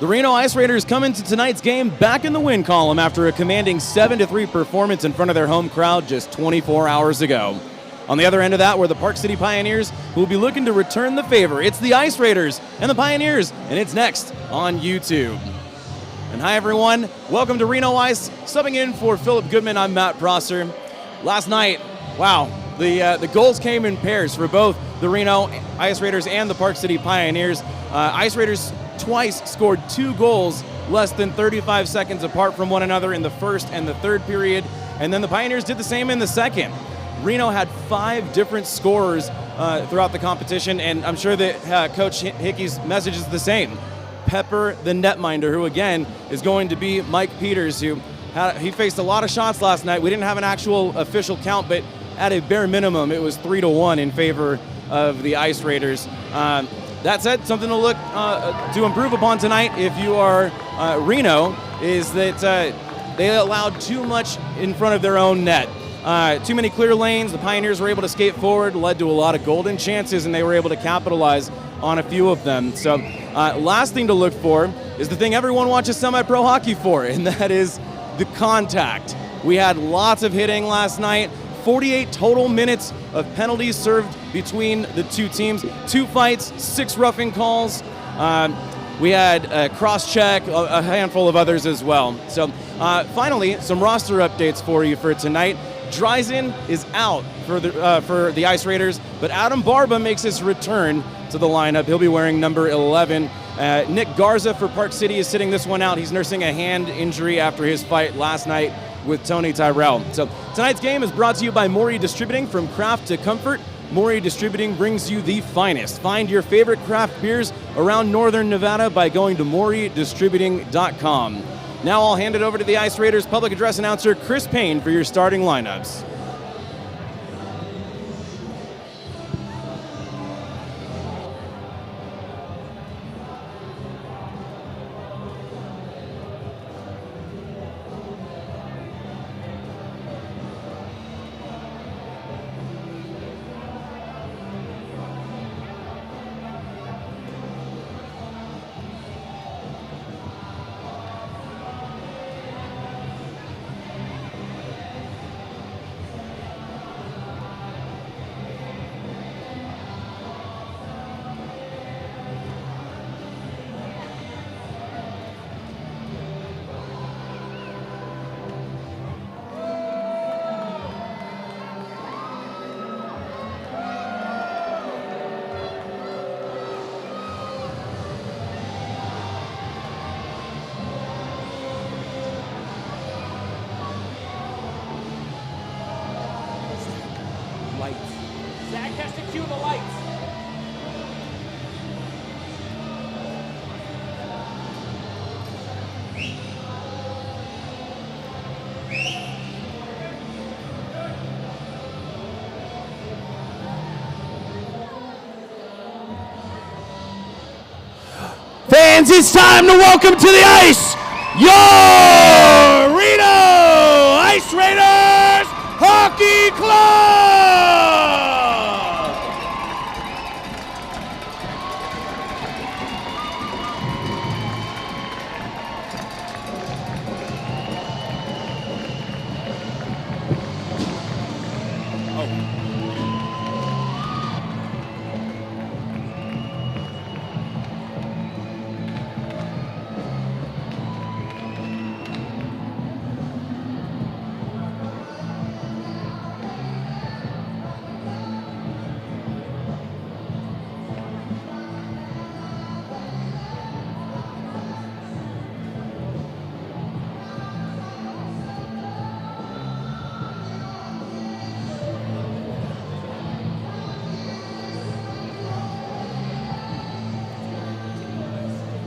The Reno Ice Raiders come into tonight's game back in the win column after a commanding 7-3 performance in front of their home crowd just 24 hours ago. On the other end of that were the Park City Pioneers, who will be looking to return the favor. It's the Ice Raiders and the Pioneers, and it's next on YouTube. And hi everyone, welcome to Reno Ice. Subbing in for Philip Goodman, I'm Matt Prosser. Last night, wow, the goals came in pairs for both the Reno Ice Raiders and the Park City Pioneers. Ice Raiders twice scored 2 goals less than 35 seconds apart from one another in the first and the third period, and then the Pioneers did the same in the second. Reno had 5 different scorers throughout the competition, and I'm sure that Coach Hickey's message is the same. Pepper the netminder, who again is going to be Mike Peters, who he faced a lot of shots last night. We didn't have an actual official count, but at a bare minimum, it was 3-1 in favor of the Ice Raiders. That said, something to look to improve upon tonight if you are Reno is that they allowed too much in front of their own net. Too many clear lanes. The Pioneers were able to skate forward, led to a lot of golden chances, and they were able to capitalize on a few of them. So last thing to look for is the thing everyone watches semi-pro hockey for, and that is the contact. We had lots of hitting last night. 48 total minutes of penalties served between the two teams. 2 fights, 6 roughing calls. We had a cross-check, a handful of others as well. So finally, some roster updates for you for tonight. Dreisen is out for the Ice Raiders, but Adam Barba makes his return to the lineup. He'll be wearing number 11. Nick Garza for Park City is sitting this one out. He's nursing a hand injury after his fight last night with Tony Tyrell. So tonight's game is brought to you by Maury Distributing. From craft to comfort, Maury Distributing brings you the finest. Find your favorite craft beers around Northern Nevada by going to MauryDistributing.com. Now I'll hand it over to the Ice Raiders public address announcer Chris Payne for your starting lineups. Zach has to cue the lights. Fans, it's time to welcome to the ice your Reno Ice Raiders Hockey Club!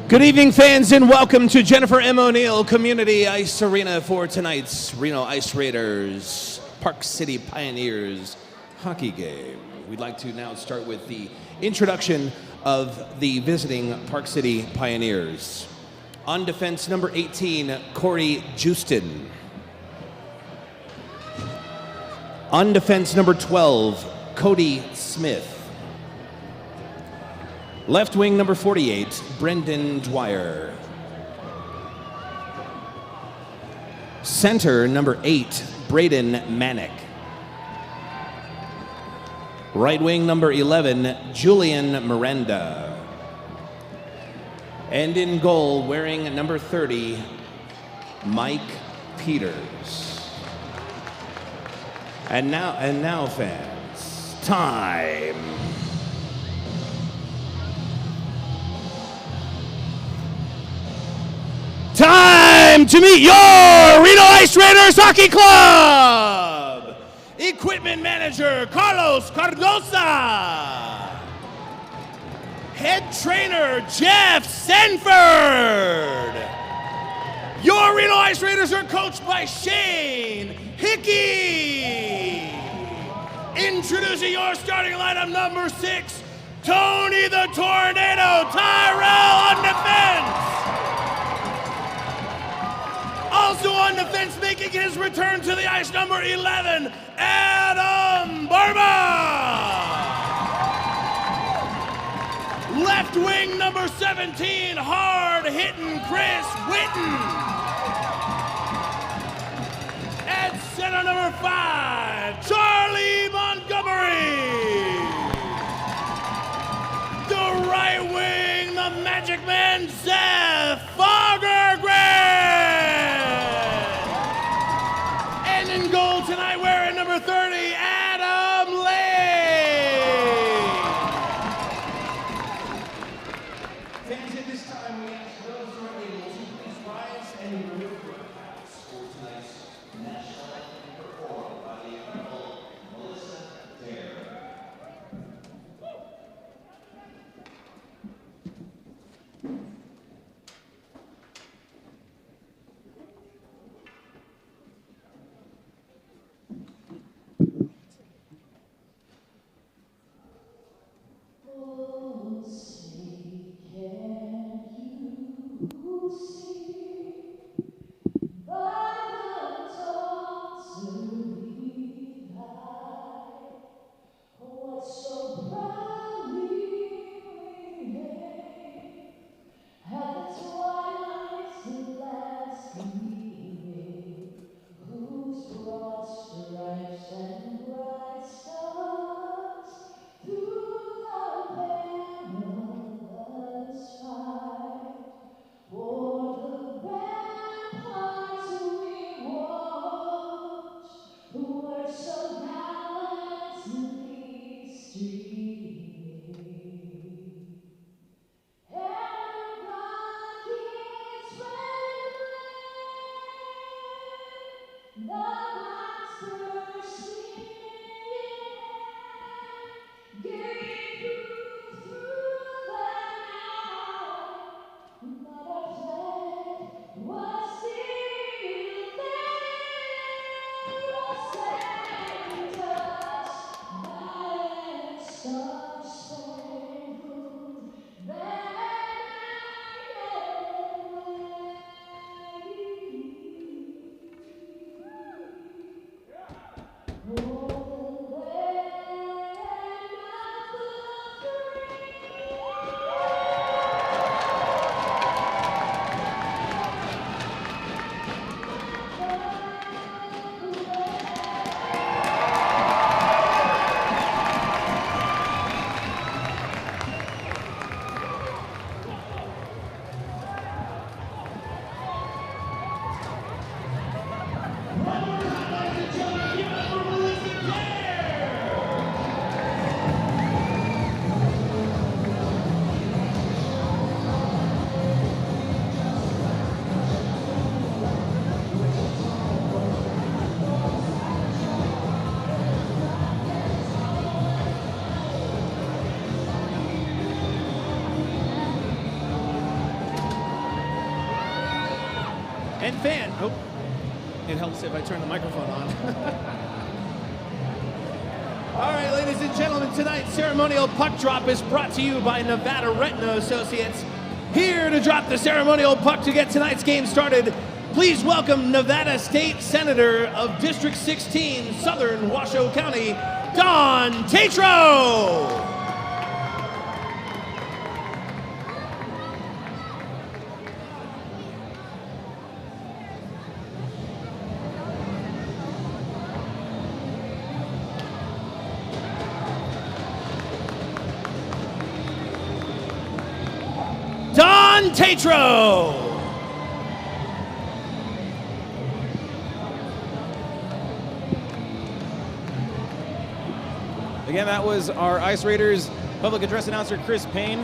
Good evening, fans, and welcome to Jennifer M. O'Neill Community Ice Arena for tonight's Reno Ice Raiders Park City Pioneers hockey game. We'd like to now start with the introduction of the visiting Park City Pioneers. On defense, number 18, Corey Justin. On defense, number 12, Cody Smith. Left wing, number 48, Brendan Dwyer. Center, number 8, Braden Manick. Right wing, number 11, Julian Miranda. And in goal, wearing number 30, Mike Peters. And now, fans, time. Time to meet your Reno Ice Raiders Hockey Club! Equipment Manager Carlos Cardosa. Head Trainer Jeff Sanford. Your Reno Ice Raiders are coached by Shane Hickey. Introducing your starting lineup, number 6, Tony the Tornado Tyrell on defense. Also on defense, making his return to the ice, number 11, Adam Barba. Left wing, number 17, hard-hitting Chris Whitten. At center, number 5, Charlie Montgomery. The right wing, the Magic Man, Seth Fagergren. And in goal tonight, wearing number 30, Adam Lane. Fans, at this time, we ask those who are able to please rise and remove your hats for tonight's national anthem performed by the incredible Melissa Dare. And fan, oh, it helps if I turn the microphone on. All right, ladies and gentlemen, tonight's ceremonial puck drop is brought to you by Nevada Retina Associates. Here to drop the ceremonial puck to get tonight's game started, please welcome Nevada State Senator of District 16, Southern Washoe County, Don Tatro. John Tatro. Again, that was our Ice Raiders public address announcer, Chris Payne.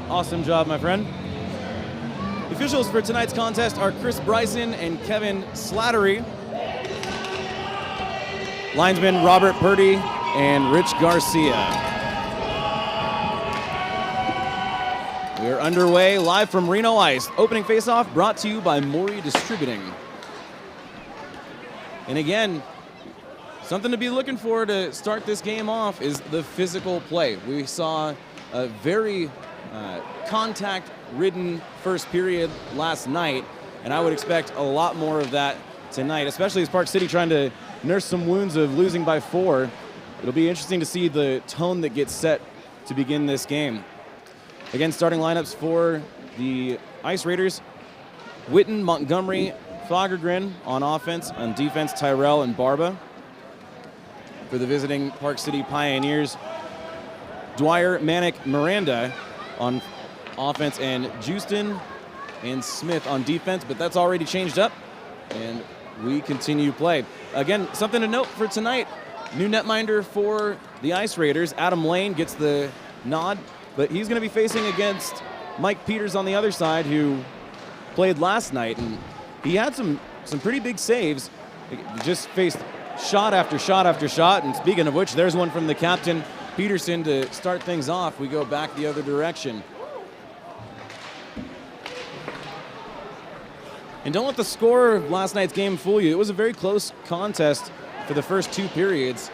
Awesome job, my friend. The officials for tonight's contest are Chris Bryson and Kevin Slattery. Linesmen Robert Purdy and Rich Garcia. We are underway live from Reno Ice. Opening faceoff brought to you by Maury Distributing. And again, something to be looking for to start this game off is the physical play. We saw a very contact-ridden first period last night, and I would expect a lot more of that tonight, especially as Park City trying to nurse some wounds of losing by 4. It'll be interesting to see the tone that gets set to begin this game. Again, starting lineups for the Ice Raiders: Witten, Montgomery, Fagergren on offense. On defense, Tyrell and Barba. For the visiting Park City Pioneers, Dwyer, Manick, Miranda on offense, and Houston and Smith on defense, but that's already changed up, and we continue play. Again, something to note for tonight, new netminder for the Ice Raiders. Adam Lane gets the nod, but he's going to be facing against Mike Peters on the other side, who played last night, and he had some pretty big saves. He just faced shot after shot after shot, and speaking of which, there's one from the captain, Peterson, to start things off. We go back the other direction. And don't let the score of last night's game fool you. It was a very close contest for the first 2 periods.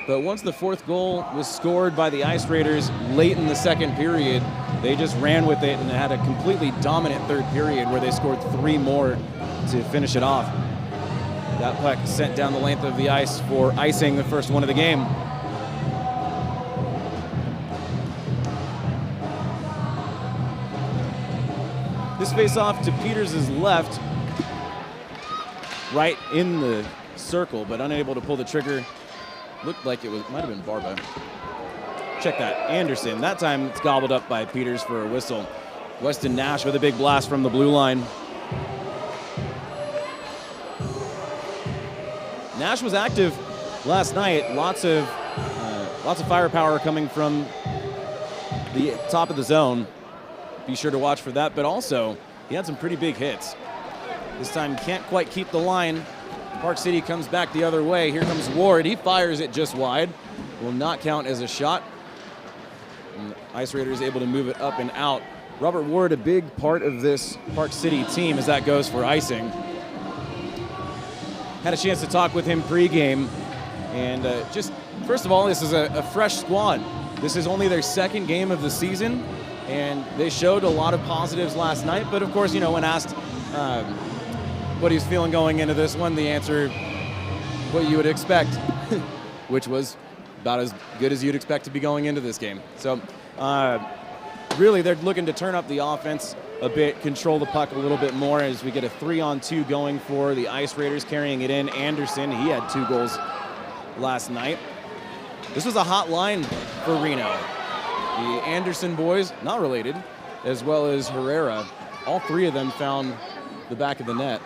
But once the 4th goal was scored by the Ice Raiders late in the 2nd period, they just ran with it and had a completely dominant 3rd period where they scored 3 more to finish it off. That puck sent down the length of the ice for icing the first one of the game. This face-off to Peters' left, right in the circle, but unable to pull the trigger. Looked like it might have been Barba. Check that, Anderson. That time it's gobbled up by Peters for a whistle. Weston Nash with a big blast from the blue line. Nash was active last night. Lots of firepower coming from the top of the zone. Be sure to watch for that, but also he had some pretty big hits. This time can't quite keep the line. Park City comes back the other way. Here comes Ward. He fires it just wide. Will not count as a shot. And the Ice Raiders able to move it up and out. Robert Ward, a big part of this Park City team as that goes for icing. Had a chance to talk with him pregame, and just first of all, this is a fresh squad. This is only their 2nd game of the season, and they showed a lot of positives last night. But of course, when asked what he's feeling going into this one, the answer, what you would expect, which was about as good as you'd expect to be going into this game. So really, they're looking to turn up the offense a bit, control the puck a little bit more as we get a 3-on-2 going for the Ice Raiders, carrying it in. Anderson, he had 2 goals last night. This was a hot line for Reno. The Anderson boys, not related, as well as Herrera, all 3 of them found the back of the net.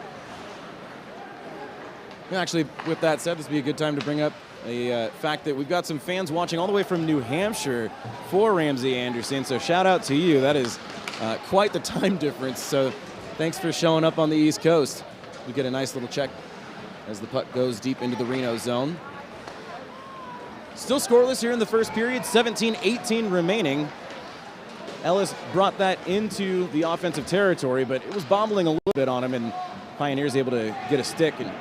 And actually, with that said, this would be a good time to bring up a fact that we've got some fans watching all the way from New Hampshire for Ramsey Anderson, so shout out to you. That is quite the time difference, so thanks for showing up on the East Coast. We get a nice little check as the puck goes deep into the Reno zone. Still scoreless here in the first period, 17-18 remaining. Ellis brought that into the offensive territory, but it was bobbling a little bit on him, and Pioneers able to get a stick and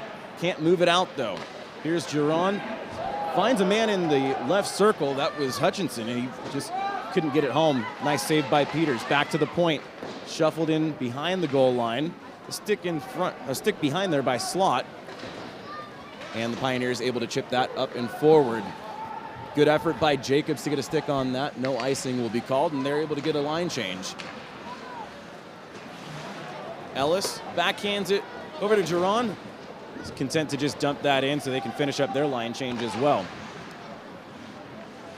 can't move it out, though. Here's Giron, finds a man in the left circle. That was Hutchinson, and he just couldn't get it home. Nice save by Peters. Back to the point, shuffled in behind the goal line. A stick in front, a stick behind there by Slot, and the Pioneers able to chip that up and forward. Good effort by Jacobs to get a stick on that. No icing will be called, and they're able to get a line change. Ellis backhands it over to Giron. He's content to just dump that in so they can finish up their line change as well.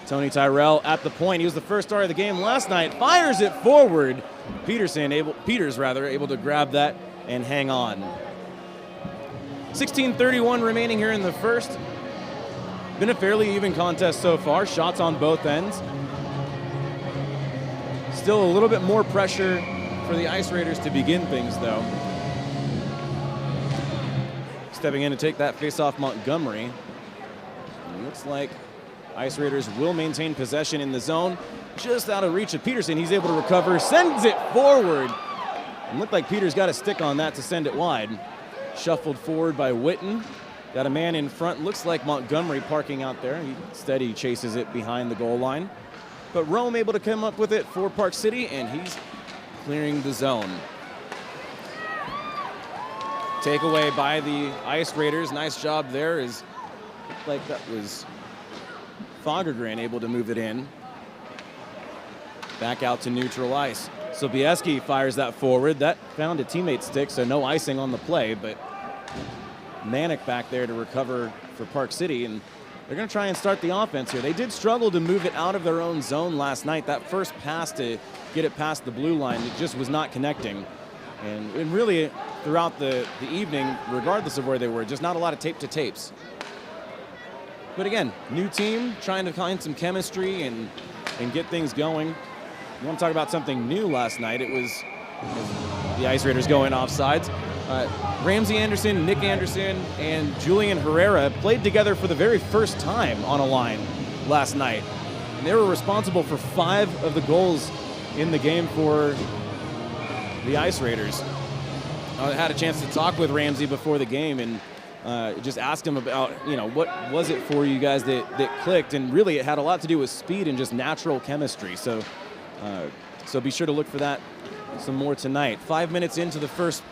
Tony Tyrell at the point. He was the first star of the game last night. Fires it forward. Peters able to grab that and hang on. 16:31 remaining here in the first. Been a fairly even contest so far. Shots on both ends. Still a little bit more pressure for the Ice Raiders to begin things, though. Stepping in to take that face-off, Montgomery. And looks like Ice Raiders will maintain possession in the zone. Just out of reach of Peterson. He's able to recover, sends it forward. And looked like Peters got a stick on that to send it wide. Shuffled forward by Witten. Got a man in front. Looks like Montgomery parking out there. Instead, he chases it behind the goal line. But Rome able to come up with it for Park City, and he's clearing the zone. Takeaway by the Ice Raiders. Nice job there. Like that was Fagergren able to move it in. Back out to neutral ice. Sobieski fires that forward. That found a teammate's stick, so no icing on the play, but Manic back there to recover for Park City, and they're going to try and start the offense here. They did struggle to move it out of their own zone last night. That first pass to get it past the blue line, it just was not connecting. And really, throughout the evening, regardless of where they were, just not a lot of tape to tapes. But again, new team, trying to find some chemistry and get things going. You want to talk about something new last night? It was the Ice Raiders going offsides. Ramsey Anderson, Nick Anderson, and Julian Herrera played together for the very first time on a line last night. And they were responsible for 5 of the goals in the game for the Ice Raiders. I had a chance to talk with Ramsey before the game and just asked him about, what was it for you guys that clicked? And really it had a lot to do with speed and just natural chemistry. So be sure to look for that some more tonight. 5 minutes into the first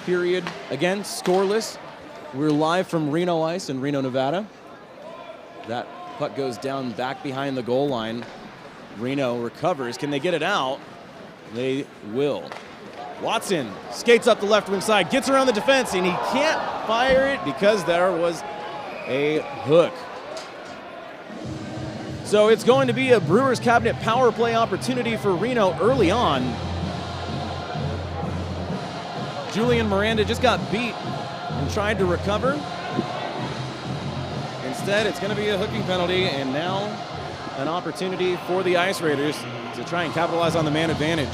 period. Again, scoreless. We're live from Reno Ice in Reno, Nevada. That puck goes down back behind the goal line. Reno recovers. Can they get it out? They will. Watson skates up the left wing side, gets around the defense, and he can't fire it because there was a hook. So it's going to be a Brewers Cabinet power play opportunity for Reno early on. Julian Miranda just got beat and tried to recover. Instead, it's going to be a hooking penalty, and now an opportunity for the Ice Raiders to try and capitalize on the man advantage.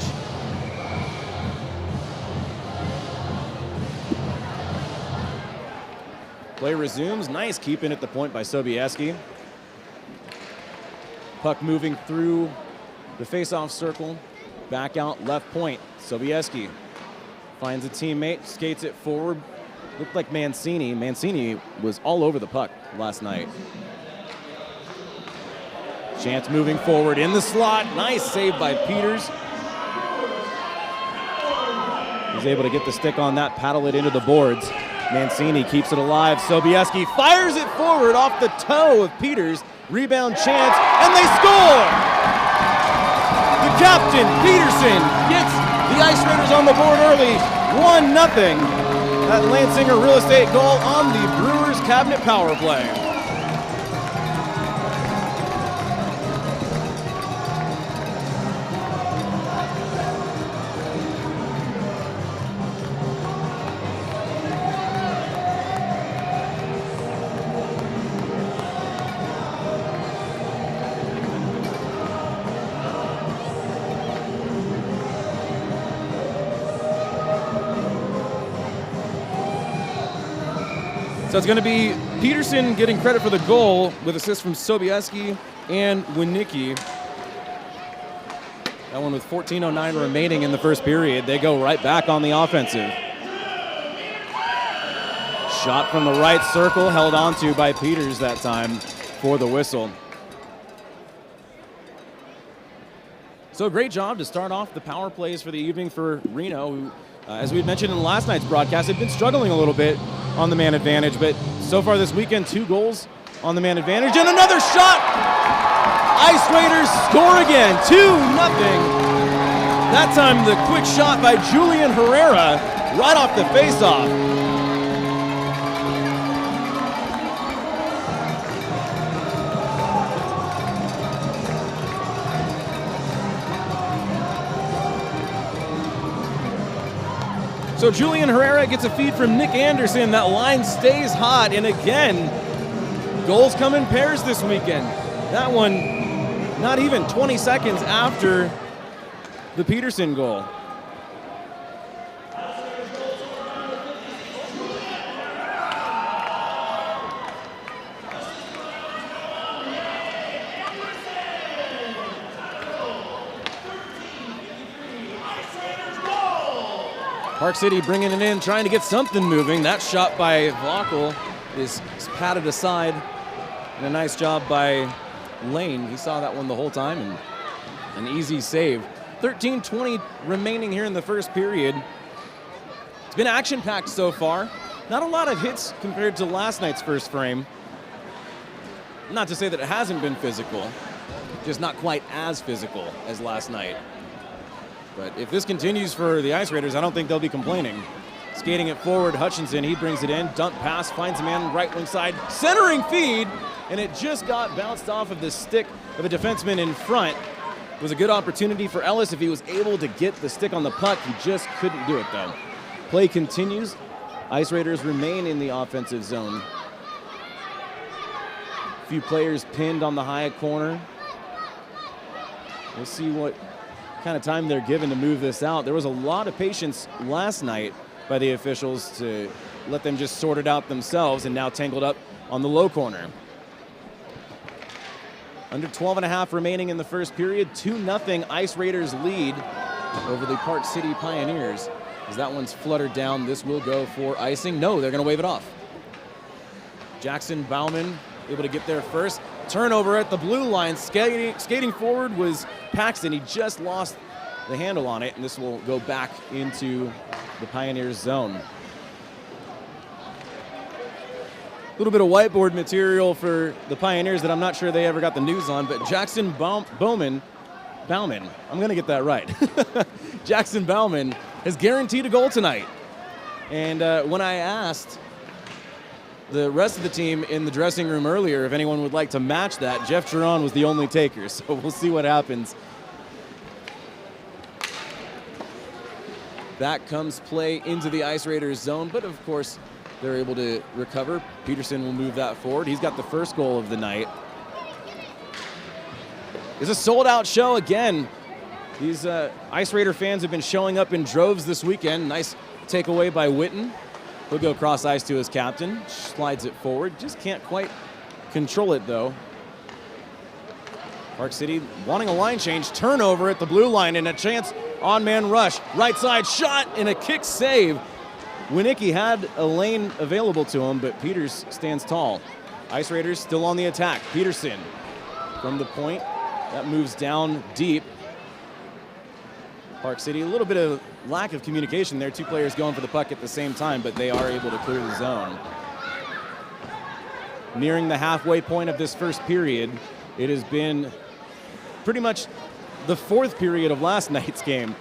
Play resumes. Nice keeping at the point by Sobieski. Puck moving through the face-off circle. Back out left point. Sobieski finds a teammate, skates it forward. Looked like Mancini. Mancini was all over the puck last night. Chance moving forward in the slot. Nice save by Peters. He's able to get the stick on that, paddle it into the boards. Mancini keeps it alive. Sobieski fires it forward off the toe of Peters. Rebound chance, and they score! The captain, Peterson, gets the Ice Raiders on the board early, 1-0. That Lansinger real estate goal on the Brewers Cabinet power play. So it's going to be Peterson getting credit for the goal with assists from Sobieski and Winicki. That one with 14:09 remaining in the first period. They go right back on the offensive. Shot from the right circle, held onto by Peters that time for the whistle. So a great job to start off the power plays for the evening for Reno, who, as we had mentioned in last night's broadcast, had been struggling a little bit on the man advantage, but so far this weekend, 2 goals on the man advantage, and another shot! Ice Raiders score again, 2-0. That time the quick shot by Julian Herrera right off the faceoff. So Julian Herrera gets a feed from Nick Anderson. That line stays hot, and again, goals come in pairs this weekend. That one not even 20 seconds after the Peterson goal. Park City bringing it in, trying to get something moving. That shot by Vaughel is patted aside, and a nice job by Lane. He saw that one the whole time, and an easy save. 13:20 remaining here in the first period. It's been action-packed so far. Not a lot of hits compared to last night's first frame. Not to say that it hasn't been physical, just not quite as physical as last night. But if this continues for the Ice Raiders, I don't think they'll be complaining. Skating it forward, Hutchinson, he brings it in. Dump pass, finds a man right wing side. Centering feed, and it just got bounced off of the stick of a defenseman in front. It was a good opportunity for Ellis if he was able to get the stick on the puck. He just couldn't do it, though. Play continues. Ice Raiders remain in the offensive zone. A few players pinned on the high corner. We'll see what kind of time they're given to move this out. There was a lot of patience last night by the officials to let them just sort it out themselves, and now tangled up on the low corner. Under 12 and a half remaining in the first period, 2-0 Ice Raiders lead over the Park City Pioneers. As that one's fluttered down, this will go for icing. No, they're gonna wave it off. Jackson Bauman able to get there first. Turnover at the blue line. Skating forward was Paxton. He just lost the handle on it, and this will go back into the Pioneers zone. A little bit of whiteboard material for the Pioneers that I'm not sure they ever got the news on, but Jackson Bauman, I'm going to get that right. Jackson Bauman has guaranteed a goal tonight. And when I asked the rest of the team in the dressing room earlier if anyone would like to match that, Jeff Giron was the only taker, so we'll see what happens. Back comes play into the Ice Raiders zone, but of course they're able to recover. Peterson will move that forward. He's got the first goal of the night. It's a sold-out show again. These Ice Raider fans have been showing up in droves this weekend. Nice takeaway by Witten. He'll go cross ice to his captain, slides it forward. Just can't quite control it, though. Park City wanting a line change. Turnover at the blue line and a chance on-man rush. Right side shot and a kick save. Winicki had a lane available to him, but Peters stands tall. Ice Raiders still on the attack. Peterson from the point. That moves down deep. Park City, a little bit of lack of communication there. Two players going for the puck at the same time, but they are able to clear the zone. Nearing the halfway point of this first period, it has been pretty much the fourth period of last night's game,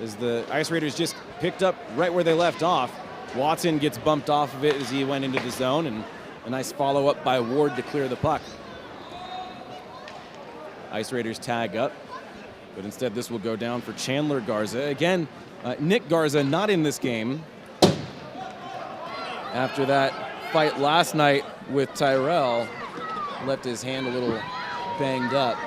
as the Ice Raiders just picked up right where they left off. Watson gets bumped off of it as he went into the zone, and a nice follow-up by Ward to clear the puck. Ice Raiders tag up, but instead this will go down for Chandler Garza. Again, Nick Garza not in this game after that fight last night with Tyrell. Left his hand a little banged up.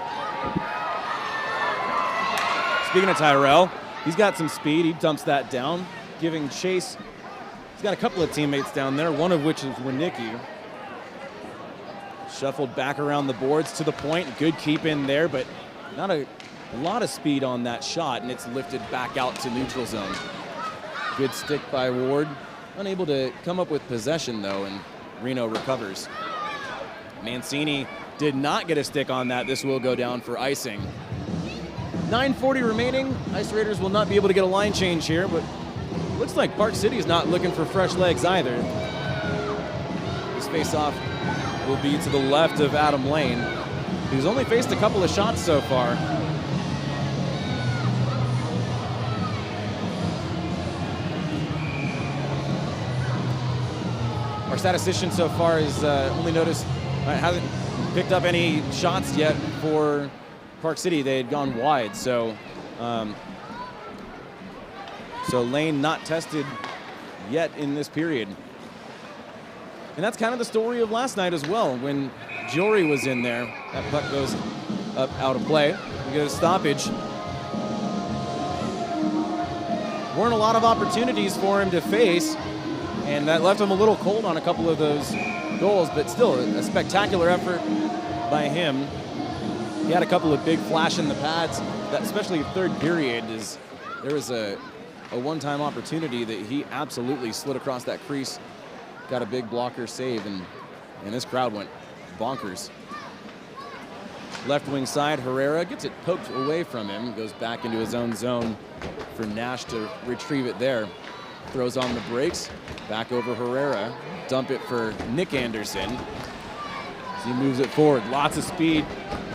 Speaking of Tyrell, he's got some speed. He dumps that down, giving chase. He's got a couple of teammates down there, one of which is Winicki. Shuffled back around the boards to the point. Good keep in there, but not a lot of speed on that shot, and it's lifted back out to neutral zone. Good stick by Ward. Unable to come up with possession, though, and Reno recovers. Mancini did not get a stick on that. This will go down for icing. 9:40 remaining. Ice Raiders will not be able to get a line change here, but looks like Park City is not looking for fresh legs either. This face-off will be to the left of Adam Lane, who's only faced a couple of shots so far. Our statistician so far has only noticed, hasn't picked up any shots yet for Park City. They had gone wide, so So Lane not tested yet in this period. And that's kind of the story of last night as well. When Jory was in there, that puck goes up out of play. We get a stoppage. Weren't a lot of opportunities for him to face, and that left him a little cold on a couple of those goals, but still a spectacular effort by him. He had a couple of big flash in the pads, that especially third period. There was a one-time opportunity that he absolutely slid across that crease, got a big blocker save, and this crowd went bonkers. Left wing side, Herrera gets it poked away from him, goes back into his own zone for Nash to retrieve it there. Throws on the brakes, back over Herrera, dump it for Nick Anderson. As he moves it forward, lots of speed,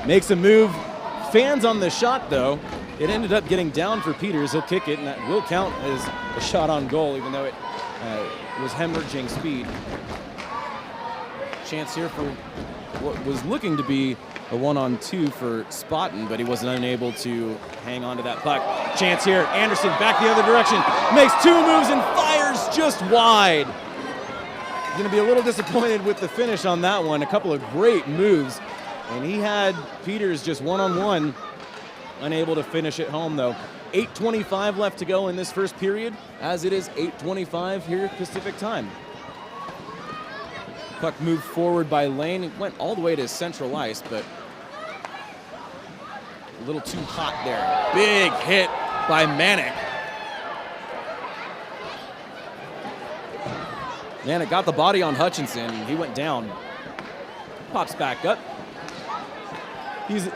makes a move. Fans on the shot though. It ended up getting down for Peters. He'll kick it, and that will count as a shot on goal, even though it was hemorrhaging speed. Chance here for what was looking to be a 1-on-2 for Spotton, but he wasn't unable to hang on to that puck. Chance here, Anderson back the other direction, makes two moves and fires just wide. He's gonna be a little disappointed with the finish on that one. A couple of great moves, and he had Peters just one-on-one, unable to finish it home though. 8:25 left to go in this first period, as it is 8:25 here Pacific time. Puck moved forward by Lane. It went all the way to central ice, but a little too hot there. Big hit by Manick. Manick got the body on Hutchinson. He went down. Pops back up. He's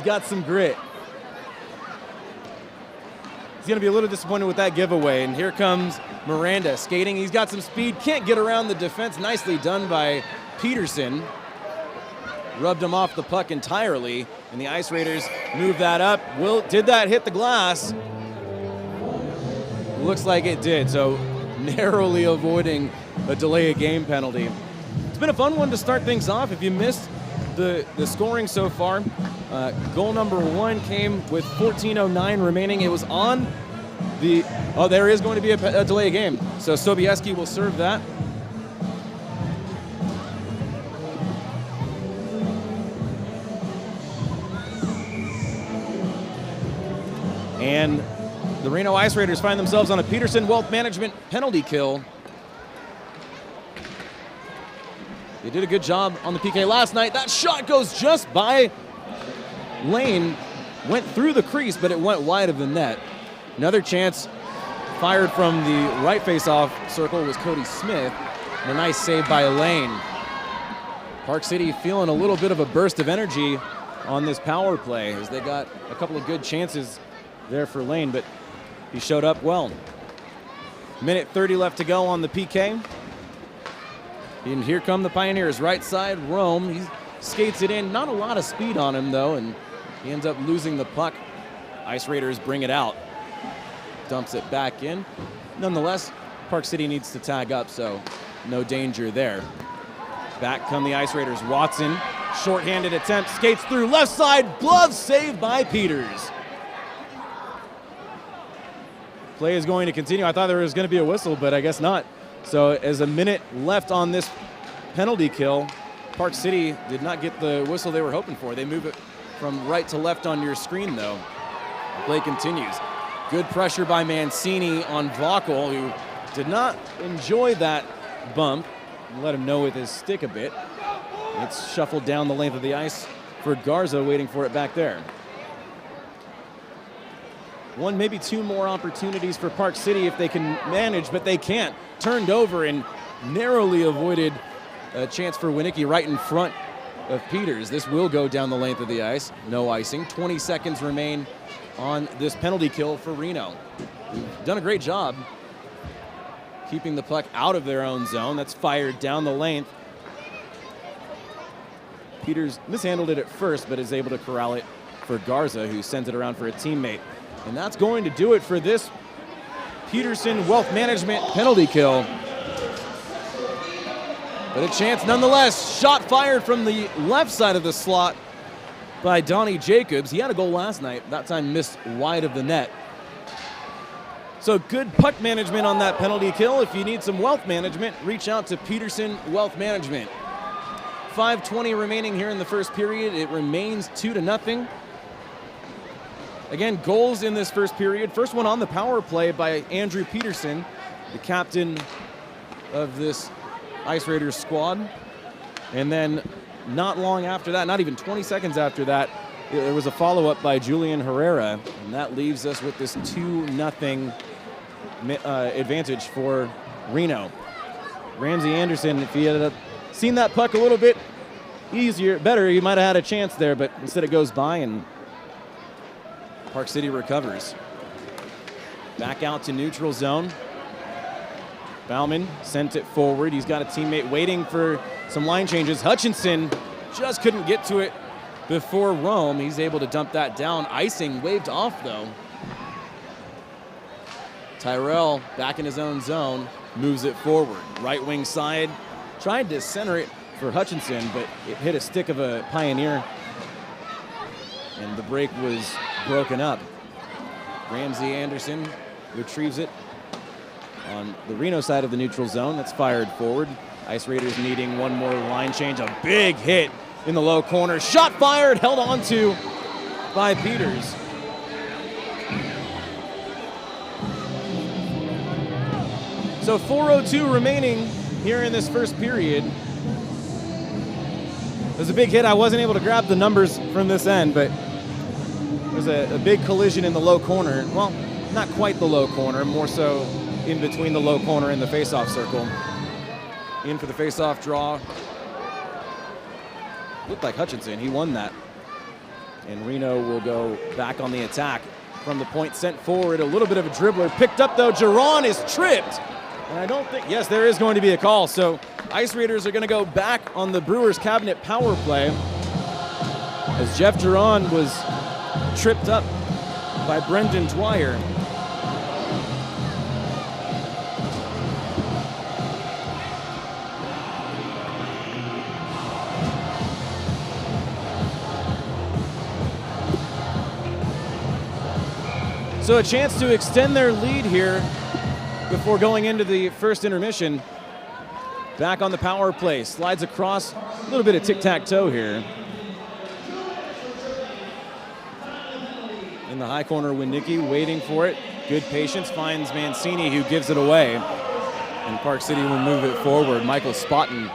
got some grit. He's going to be a little disappointed with that giveaway. And here comes Miranda skating. He's got some speed. Can't get around the defense. Nicely done by Peterson. Rubbed him off the puck entirely. And the Ice Raiders move that up. Did that hit the glass? Looks like it did. So narrowly avoiding a delay of game penalty. It's been a fun one to start things off. If you missed the scoring so far, goal number 1 came with 14:09 remaining. It was on the, there is going to be a delay of game. So Sobieski will serve that. And the Reno Ice Raiders find themselves on a Peterson Wealth Management penalty kill. They did a good job on the PK last night. That shot goes just by Lane. Went through the crease, but it went wide of the net. Another chance fired from the right face-off circle was Cody Smith. And a nice save by Lane. Park City feeling a little bit of a burst of energy on this power play as they got a couple of good chances there for Lane, but he showed up well. Minute 30 left to go on the PK. And here come the Pioneers, right side, Rome. He skates it in, not a lot of speed on him though, and he ends up losing the puck. Ice Raiders bring it out. Dumps it back in. Nonetheless, Park City needs to tag up, so no danger there. Back come the Ice Raiders. Watson, shorthanded attempt, skates through left side, glove save by Peters. Play is going to continue. I thought there was going to be a whistle, but I guess not. So as a minute left on this penalty kill, Park City did not get the whistle they were hoping for. They move it from right to left on your screen though. Play continues. Good pressure by Mancini on Vaughel, who did not enjoy that bump. Let him know with his stick a bit. It's shuffled down the length of the ice for Garza, waiting for it back there. One, maybe two more opportunities for Park City if they can manage, but they can't. Turned over and narrowly avoided a chance for Winicki right in front of Peters. This will go down the length of the ice. No icing. 20 seconds remain on this penalty kill for Reno. They've done a great job keeping the puck out of their own zone. That's fired down the length. Peters mishandled it at first, but is able to corral it for Garza, who sends it around for a teammate. And that's going to do it for this Peterson Wealth Management penalty kill. But a chance nonetheless. Shot fired from the left side of the slot. by Donnie Jacobs. He had a goal last night. That time missed wide of the net. So good puck management on that penalty kill. If you need some wealth management, reach out to Peterson Wealth Management. 5:20 remaining here in the first period. It remains 2-0. Again, goals in this first period. First one on the power play by Andrew Peterson, the captain of this Ice Raiders squad. And then not long after that, not even 20 seconds after that, there was a follow-up by Julian Herrera, and that leaves us with this 2-0 advantage for Reno. Ramsey Anderson, if he had seen that puck a little bit better, he might have had a chance there, but instead it goes by and Park City recovers. Back out to neutral zone. Bauman sent it forward. He's got a teammate waiting for some line changes. Hutchinson just couldn't get to it before Rome. He's able to dump that down. Icing waved off, though. Tyrell back in his own zone, moves it forward. Right wing side, tried to center it for Hutchinson, but it hit a stick of a Pioneer, and the break was broken up. Ramsey Anderson retrieves it on the Reno side of the neutral zone. That's fired forward. Ice Raiders needing one more line change. A big hit in the low corner. Shot fired, held on to by Peters. So 4:02 remaining here in this first period. It was a big hit. I wasn't able to grab the numbers from this end, but there's a big collision in the low corner. Well, not quite the low corner, more so in between the low corner and the face-off circle. In for the face-off draw. Looked like Hutchinson. He won that. And Reno will go back on the attack from the point, sent forward. A little bit of a dribbler. Picked up, though. Giron is tripped. And I don't think, yes, there is going to be a call. So Ice Raiders are going to go back on the Brewers cabinet power play as Jeff Giron was tripped up by Brendan Dwyer. So a chance to extend their lead here before going into the first intermission. Back on the power play, slides across, a little bit of tic-tac-toe here. In the high corner, Winnicki waiting for it. Good patience, finds Mancini, who gives it away. And Park City will move it forward. Michael Spotton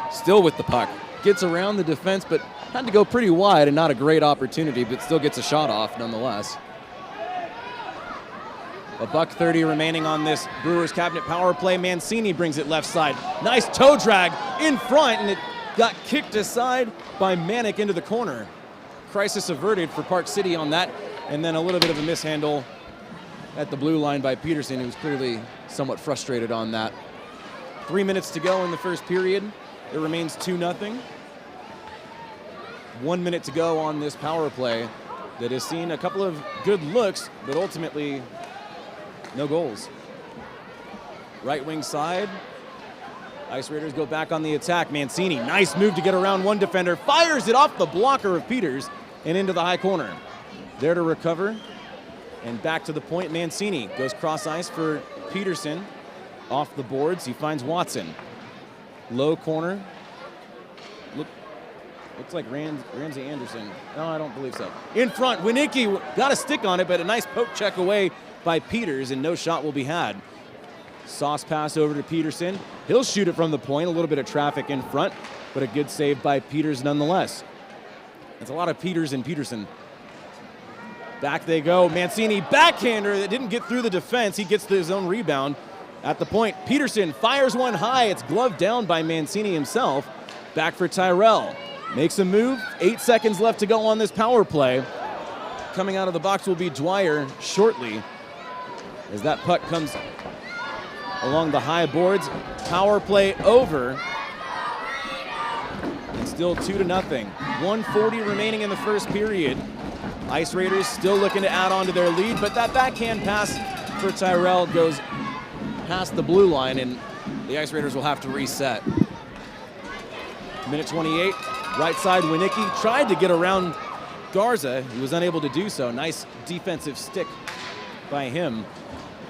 still with the puck. Gets around the defense, but had to go pretty wide and not a great opportunity, but still gets a shot off nonetheless. $1:30 remaining on this Brewers cabinet power play. Mancini brings it left side. Nice toe drag in front, and it got kicked aside by Manick into the corner. Crisis averted for Park City on that, and then a little bit of a mishandle at the blue line by Peterson, who was clearly somewhat frustrated on that. 3 minutes to go in the first period. It remains 2-0. 1 minute to go on this power play that has seen a couple of good looks, but ultimately no goals. Right wing side. Ice Raiders go back on the attack. Mancini, nice move to get around one defender. Fires it off the blocker of Peters and into the high corner. There to recover. And back to the point. Mancini goes cross ice for Peterson. Off the boards. He finds Watson. Low corner. Looks like Ramsey Anderson. No, I don't believe so. In front, Winnicki got a stick on it, but a nice poke check away by Peters, and no shot will be had. Sauce pass over to Peterson. He'll shoot it from the point. A little bit of traffic in front, but a good save by Peters nonetheless. It's a lot of Peters and Peterson. Back they go. Mancini, backhander that didn't get through the defense. He gets to his own rebound at the point. Peterson fires one high. It's gloved down by Mancini himself. Back for Tyrell. Makes a move. 8 seconds left to go on this power play. Coming out of the box will be Dwyer shortly, as that puck comes along the high boards. Power play over. And still 2-0. 1:40 remaining in the first period. Ice Raiders still looking to add on to their lead, but that backhand pass for Tyrell goes past the blue line, and the Ice Raiders will have to reset. Minute 28, right side, Winnicki tried to get around Garza. He was unable to do so. Nice defensive stick by him.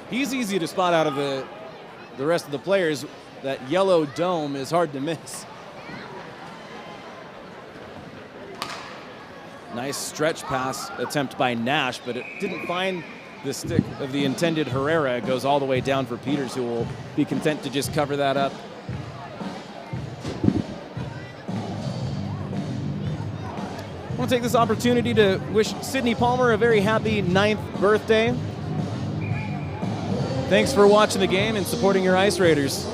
He's easy to spot out of the rest of the players. That yellow dome is hard to miss. Nice stretch pass attempt by Nash, but it didn't find the stick of the intended Herrera. It goes all the way down for Peters, who will be content to just cover that up. I want to take this opportunity to wish Sydney Palmer a very happy 9th birthday. Thanks for watching the game and supporting your Ice Raiders.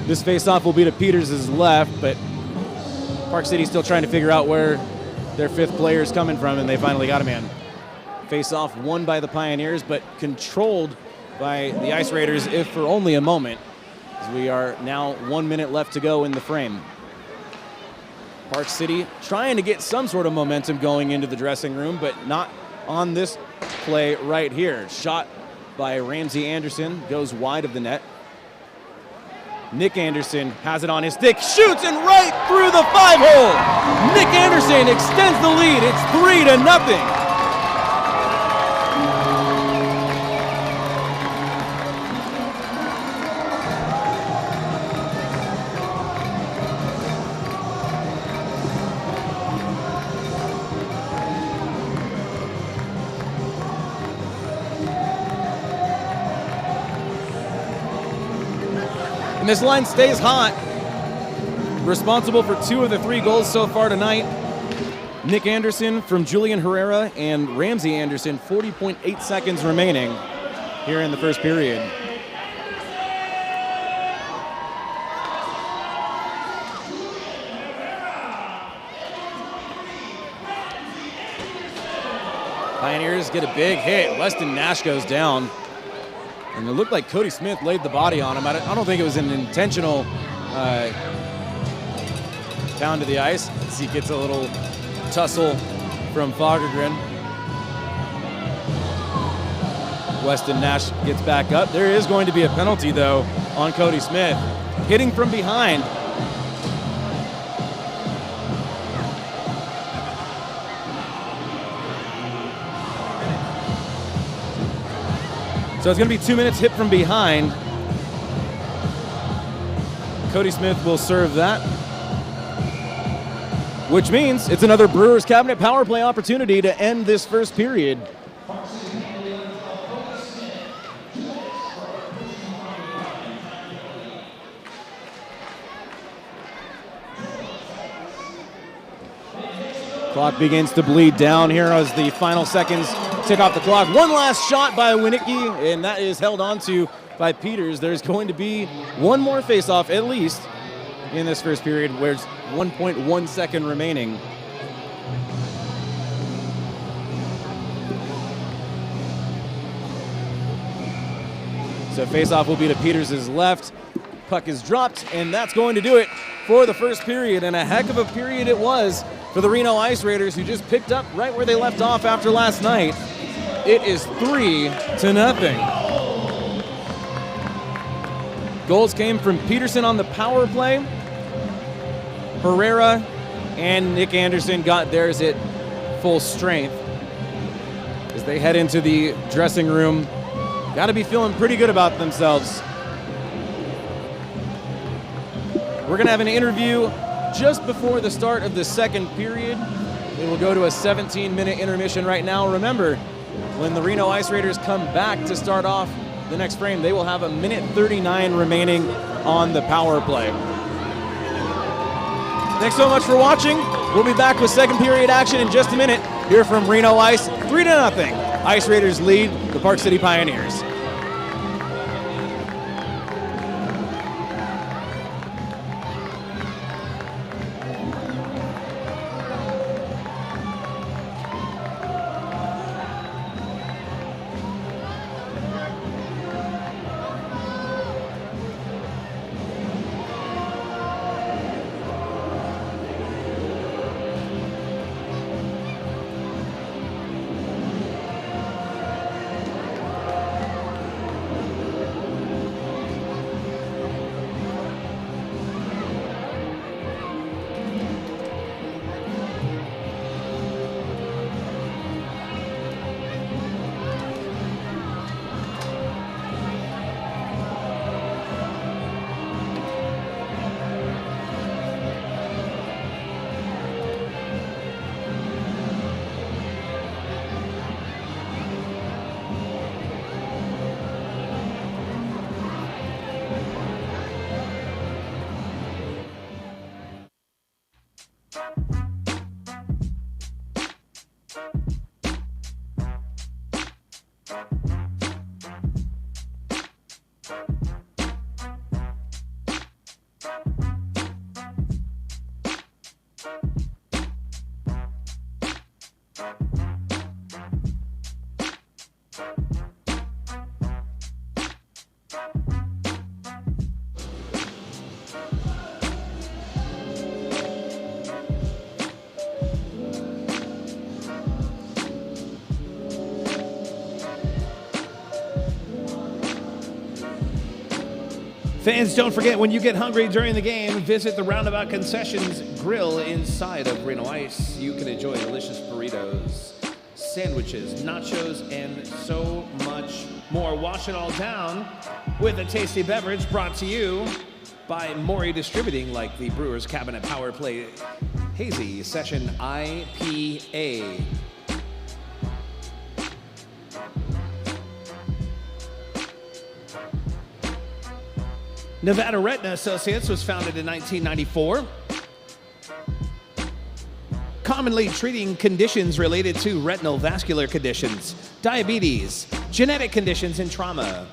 This faceoff will be to Peters' left, but Park City's still trying to figure out where their 5th player is coming from, and they finally got him in. Face-off won by the Pioneers, but controlled by the Ice Raiders, if for only a moment, as we are now 1 minute left to go in the frame. Park City trying to get some sort of momentum going into the dressing room, but not on this play right here. Shot by Ramsey Anderson, goes wide of the net. Nick Anderson has it on his stick, shoots, and right through the 5-hole. Nick Anderson extends the lead. It's 3-0. And this line stays hot. Responsible for 2 of the 3 goals so far tonight. Nick Anderson from Julian Herrera and Ramsey Anderson, 40.8 seconds remaining here in the first period. Pioneers get a big hit. Weston Nash goes down. And it looked like Cody Smith laid the body on him. I don't think it was an intentional down to the ice. As he gets a little tussle from Fagergren. Weston Nash gets back up. There is going to be a penalty, though, on Cody Smith. Hitting from behind. So it's going to be 2 minutes hit from behind. Cody Smith will serve that, which means it's another Brewers Cabinet power play opportunity to end this first period. Clock begins to bleed down here as the final seconds tick off the clock. One last shot by Winicki, and that is held onto by Peters. There's going to be one more face-off at least in this first period, where it's 1.1 second remaining. So face-off will be to Peters' left. Puck is dropped, and that's going to do it for the first period, and a heck of a period it was for the Reno Ice Raiders, who just picked up right where they left off after last night. It is 3-0. Goals came from Peterson on the power play. Herrera and Nick Anderson got theirs at full strength. As they head into the dressing room, got to be feeling pretty good about themselves. We're going to have an interview just before the start of the second period. It will go to a 17-minute intermission right now. Remember, when the Reno Ice Raiders come back to start off the next frame, they will have 1:39 remaining on the power play. Thanks so much for watching. We'll be back with second period action in just a minute. Here from Reno Ice, 3-0. Ice Raiders lead the Park City Pioneers. Fans, don't forget, when you get hungry during the game, visit the Roundabout Concessions Grill inside of Reno Ice. You can enjoy delicious burritos, sandwiches, nachos, and so much more. Wash it all down with a tasty beverage brought to you by Maury Distributing, like the Brewers Cabinet Power Play Hazy Session IPA. Nevada Retina Associates was founded in 1994, commonly treating conditions related to retinal vascular conditions, diabetes, genetic conditions, and trauma.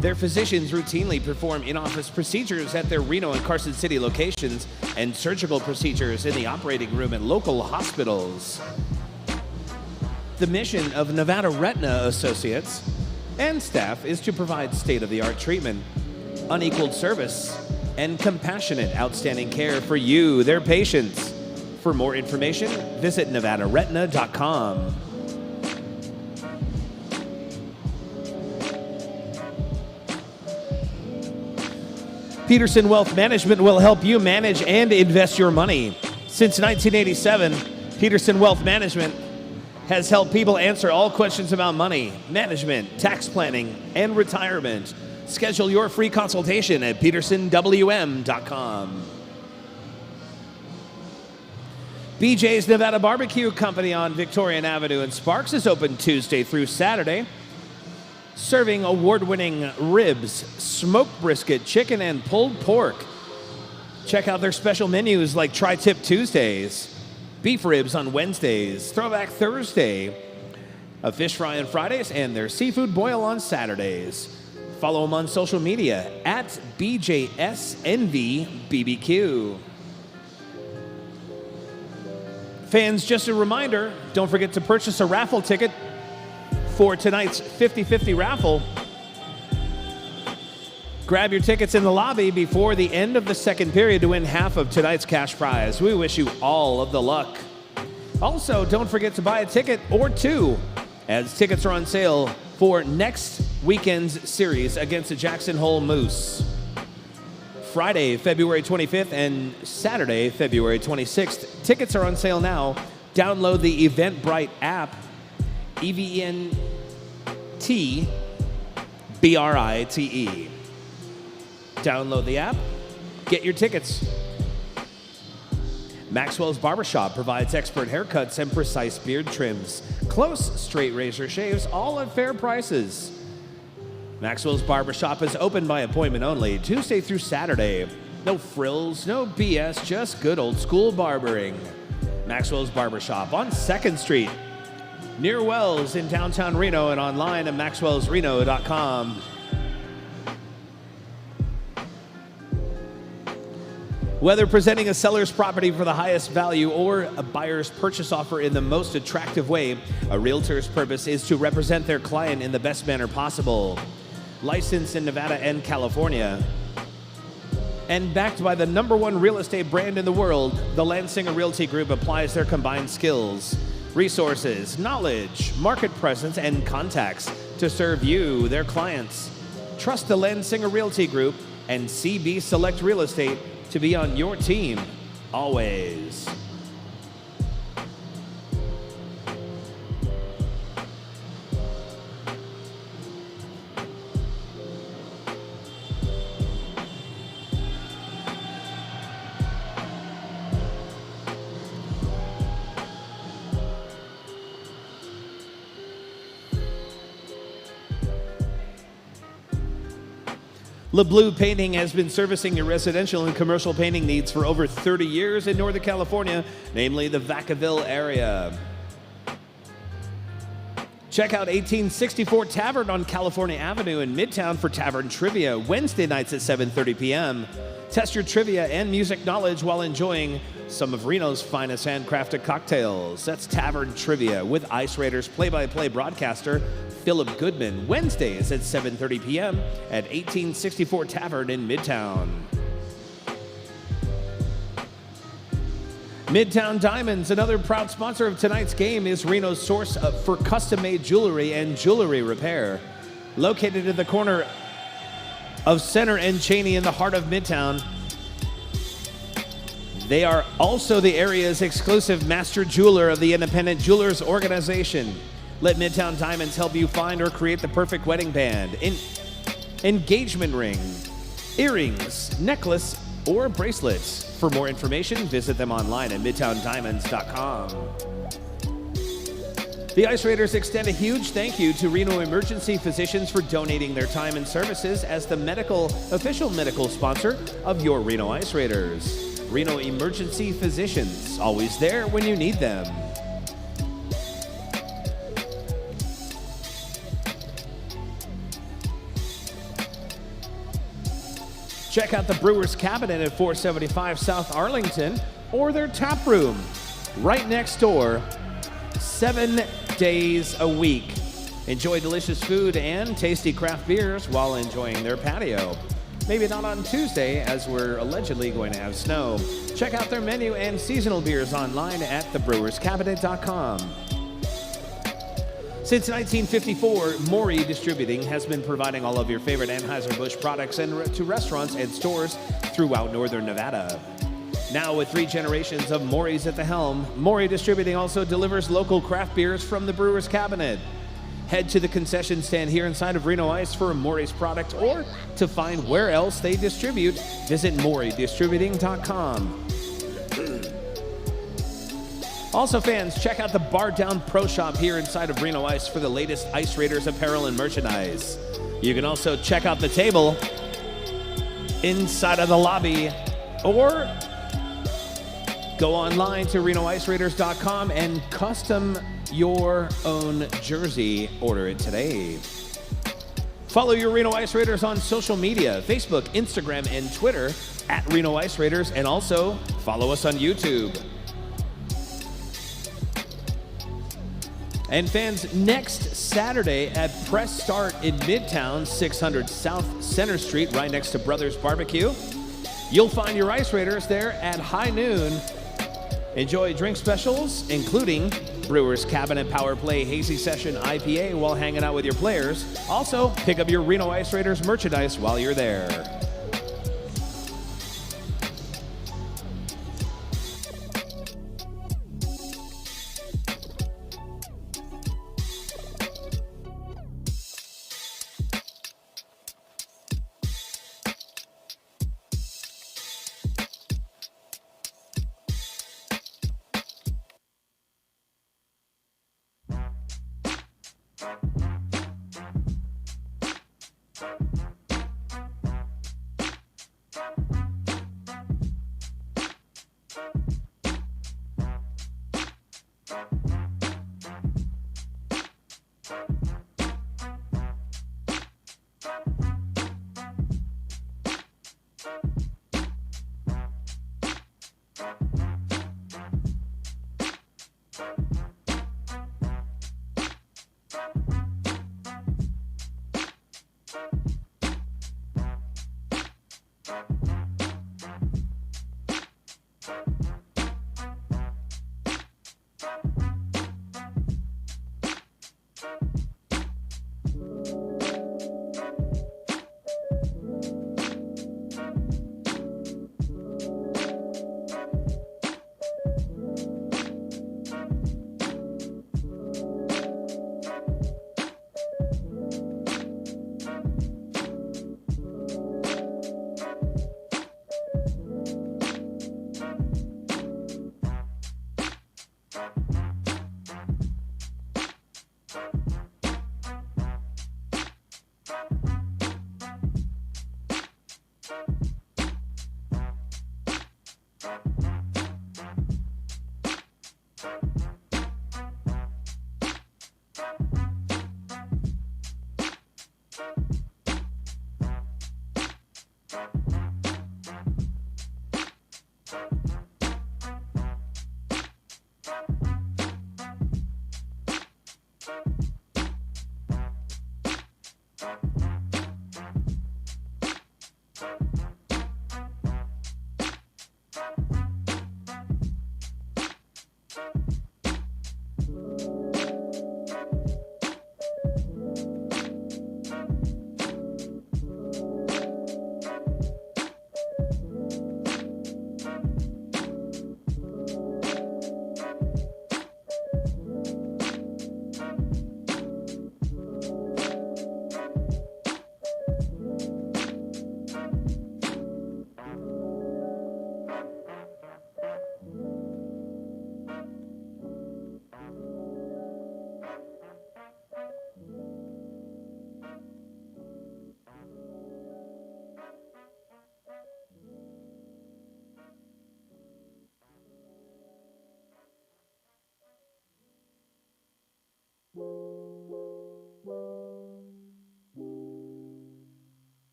Their physicians routinely perform in-office procedures at their Reno and Carson City locations and surgical procedures in the operating room at local hospitals. The mission of Nevada Retina Associates and staff is to provide state-of-the-art treatment, unequaled service, and compassionate, outstanding care for you, their patients. For more information, visit nevadaretina.com. Peterson Wealth Management will help you manage and invest your money. Since 1987, Peterson Wealth Management has helped people answer all questions about money, management, tax planning, and retirement. Schedule your free consultation at petersonwm.com. BJ's Nevada Barbecue Company on Victorian Avenue in Sparks is open Tuesday through Saturday, serving award-winning ribs, smoked brisket, chicken, and pulled pork. Check out their special menus like Tri-Tip Tuesdays, beef ribs on Wednesdays, Throwback Thursday, a fish fry on Fridays, and their seafood boil on Saturdays. Follow them on social media at BJSNVBBQ. Fans, just a reminder, don't forget to purchase a raffle ticket for tonight's 50-50 raffle. Grab your tickets in the lobby before the end of the second period to win half of tonight's cash prize. We wish you all of the luck. Also, don't forget to buy a ticket or two, as tickets are on sale for next weekend's series against the Jackson Hole Moose. Friday, February 25th and Saturday, February 26th. Tickets are on sale now. Download the Eventbrite app, EVNTBRITE. Download the app, get your tickets. Maxwell's Barbershop provides expert haircuts and precise beard trims. Close, straight razor shaves, all at fair prices. Maxwell's Barbershop is open by appointment only, Tuesday through Saturday. No frills, no BS, just good old school barbering. Maxwell's Barbershop on 2nd Street, near Wells in downtown Reno, and online at maxwellsreno.com. Whether presenting a seller's property for the highest value or a buyer's purchase offer in the most attractive way, a realtor's purpose is to represent their client in the best manner possible. Licensed in Nevada and California, and backed by the #1 real estate brand in the world, the Lansinger Realty Group applies their combined skills, resources, knowledge, market presence, and contacts to serve you, their clients. Trust the Lansinger Realty Group and CB Select Real Estate to be on your team, always. LeBlue Painting has been servicing your residential and commercial painting needs for over 30 years in Northern California, namely the Vacaville area. Check out 1864 Tavern on California Avenue in Midtown for Tavern Trivia, Wednesday nights at 7:30 p.m. Test your trivia and music knowledge while enjoying some of Reno's finest handcrafted cocktails. That's Tavern Trivia with Ice Raiders play-by-play broadcaster Philip Goodman, Wednesdays at 7:30 p.m. at 1864 Tavern in Midtown. Midtown Diamonds, another proud sponsor of tonight's game, is Reno's source for custom-made jewelry and jewelry repair. Located at the corner of Center and Cheney in the heart of Midtown, they are also the area's exclusive master jeweler of the Independent Jewelers Organization. Let Midtown Diamonds help you find or create the perfect wedding band, engagement ring, earrings, necklace, or bracelets. For more information, visit them online at midtowndiamonds.com. The Ice Raiders extend a huge thank you to Reno Emergency Physicians for donating their time and services as the official medical sponsor of your Reno Ice Raiders. Reno Emergency Physicians, always there when you need them. Check out the Brewers Cabinet at 475 South Arlington or their tap room right next door, 7 days a week. Enjoy delicious food and tasty craft beers while enjoying their patio. Maybe not on Tuesday, as we're allegedly going to have snow. Check out their menu and seasonal beers online at thebrewerscabinet.com. Since 1954, Maury Distributing has been providing all of your favorite Anheuser-Busch products to restaurants and stores throughout northern Nevada. Now with 3 generations of Maury's at the helm, Maury Distributing also delivers local craft beers from the Brewers Cabinet. Head to the concession stand here inside of Reno Ice for a Maury's product, or to find where else they distribute, visit MauryDistributing.com. Also, fans, check out the Bar Down Pro Shop here inside of Reno Ice for the latest Ice Raiders apparel and merchandise. You can also check out the table inside of the lobby, or go online to RenoIceRaiders.com and custom your own jersey. Order it today. Follow your Reno Ice Raiders on social media, Facebook, Instagram, and Twitter at Reno Ice Raiders, and also follow us on YouTube. And fans, next Saturday at Press Start in Midtown, 600 South Center Street, right next to Brothers Barbecue, you'll find your Ice Raiders there at high noon. Enjoy drink specials, including Brewers Cabinet Power Play Hazy Session IPA while hanging out with your players. Also, pick up your Reno Ice Raiders merchandise while you're there.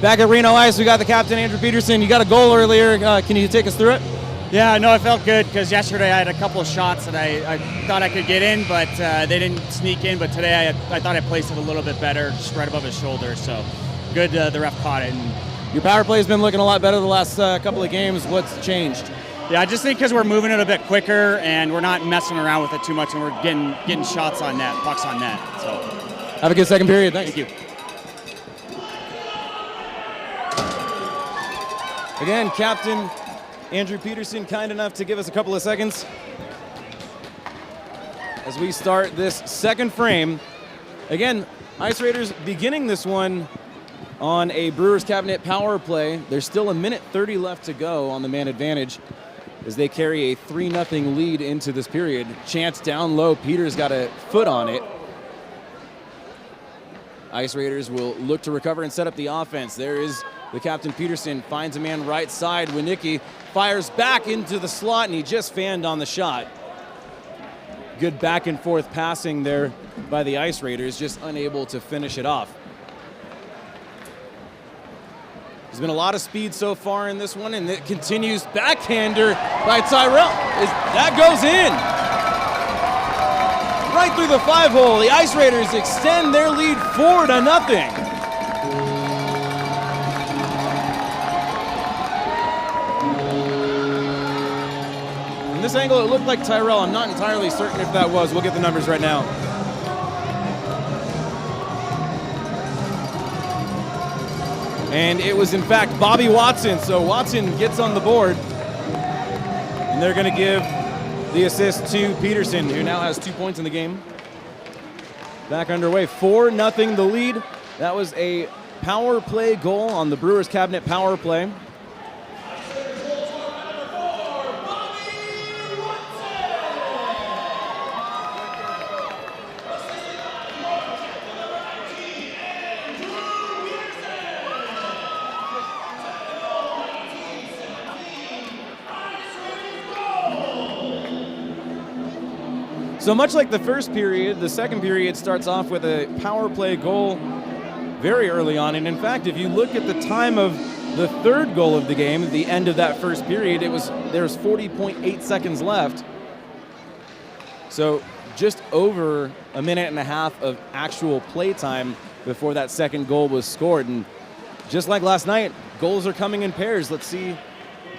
Back at Reno Ice, we got the captain, Andrew Peterson. You got a goal earlier. Can you take us through it? Yeah, no, it felt good because yesterday I had a couple of shots that I thought I could get in, but they didn't sneak in. But today I thought I placed it a little bit better, just right above his shoulder. So good, the ref caught it. And your power play has been looking a lot better the last couple of games. What's changed? yeah, I just think because we're moving it a bit quicker and we're not messing around with it too much, and we're getting shots on net, pucks on net. So have a good second period. Thanks. thank you. Again, Captain Andrew Peterson, kind enough to give us a couple of seconds as we start this second frame. Again, Ice Raiders beginning this one on a Brewers Cabinet power play. There's still 1:30 left to go on the man advantage as they carry a 3-0 lead into this period. Chance down low. Peters got a foot on it. Ice Raiders will look to recover and set up the offense. There is the captain, Peterson, finds a man right side. Winicki fires back into the slot, and he just fanned on the shot. Good back and forth passing there by the Ice Raiders, just unable to finish it off. There's been a lot of speed so far in this one, and it continues. Backhander by Tyrell. That goes in. Right through the 5-hole. The Ice Raiders extend their lead 4-0. In this angle, it looked like Tyrell. I'm not entirely certain if that was. We'll get the numbers right now. And it was, in fact, Bobby Watson. So Watson gets on the board. And they're going to give the assist to Peterson, who now has 2 points in the game. Back underway, 4-0 the lead. That was a power play goal on the Brewers Cabinet power play. So much like the first period, the second period starts off with a power play goal very early on. And in fact, if you look at the time of the third goal of the game, at the end of that first period, there was 40.8 seconds left. So just over a minute and a half of actual play time before that second goal was scored. And just like last night, goals are coming in pairs. Let's see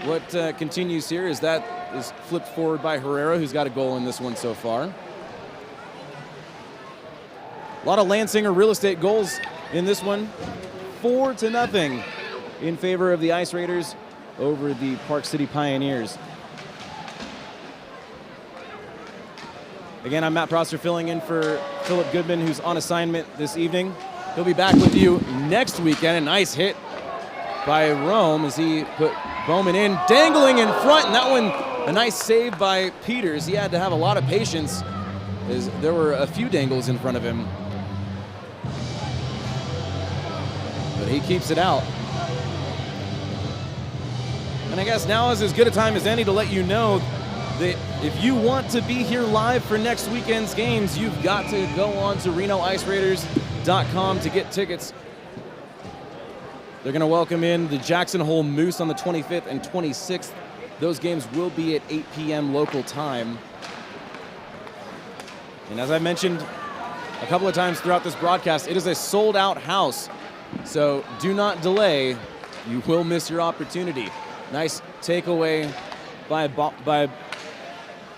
what continues here as that is flipped forward by Herrera, who's got a goal in this one so far. A lot of Lansinger real estate goals in this one. 4-0 in favor of the Ice Raiders over the Park City Pioneers. Again, I'm Matt Prosser filling in for Philip Goodman, who's on assignment this evening. He'll be back with you next weekend. A nice hit by Rome as he put Bowman in, dangling in front, and that one a nice save by Peters. He had to have a lot of patience as there were a few dangles in front of him. But he keeps it out. And I guess now is as good a time as any to let you know that if you want to be here live for next weekend's games, you've got to go on to RenoIceRaiders.com to get tickets. They're going to welcome in the Jackson Hole Moose on the 25th and 26th. Those games will be at 8 p.m. local time. And as I mentioned a couple of times throughout this broadcast, it is a sold-out house. So do not delay. You will miss your opportunity. Nice takeaway by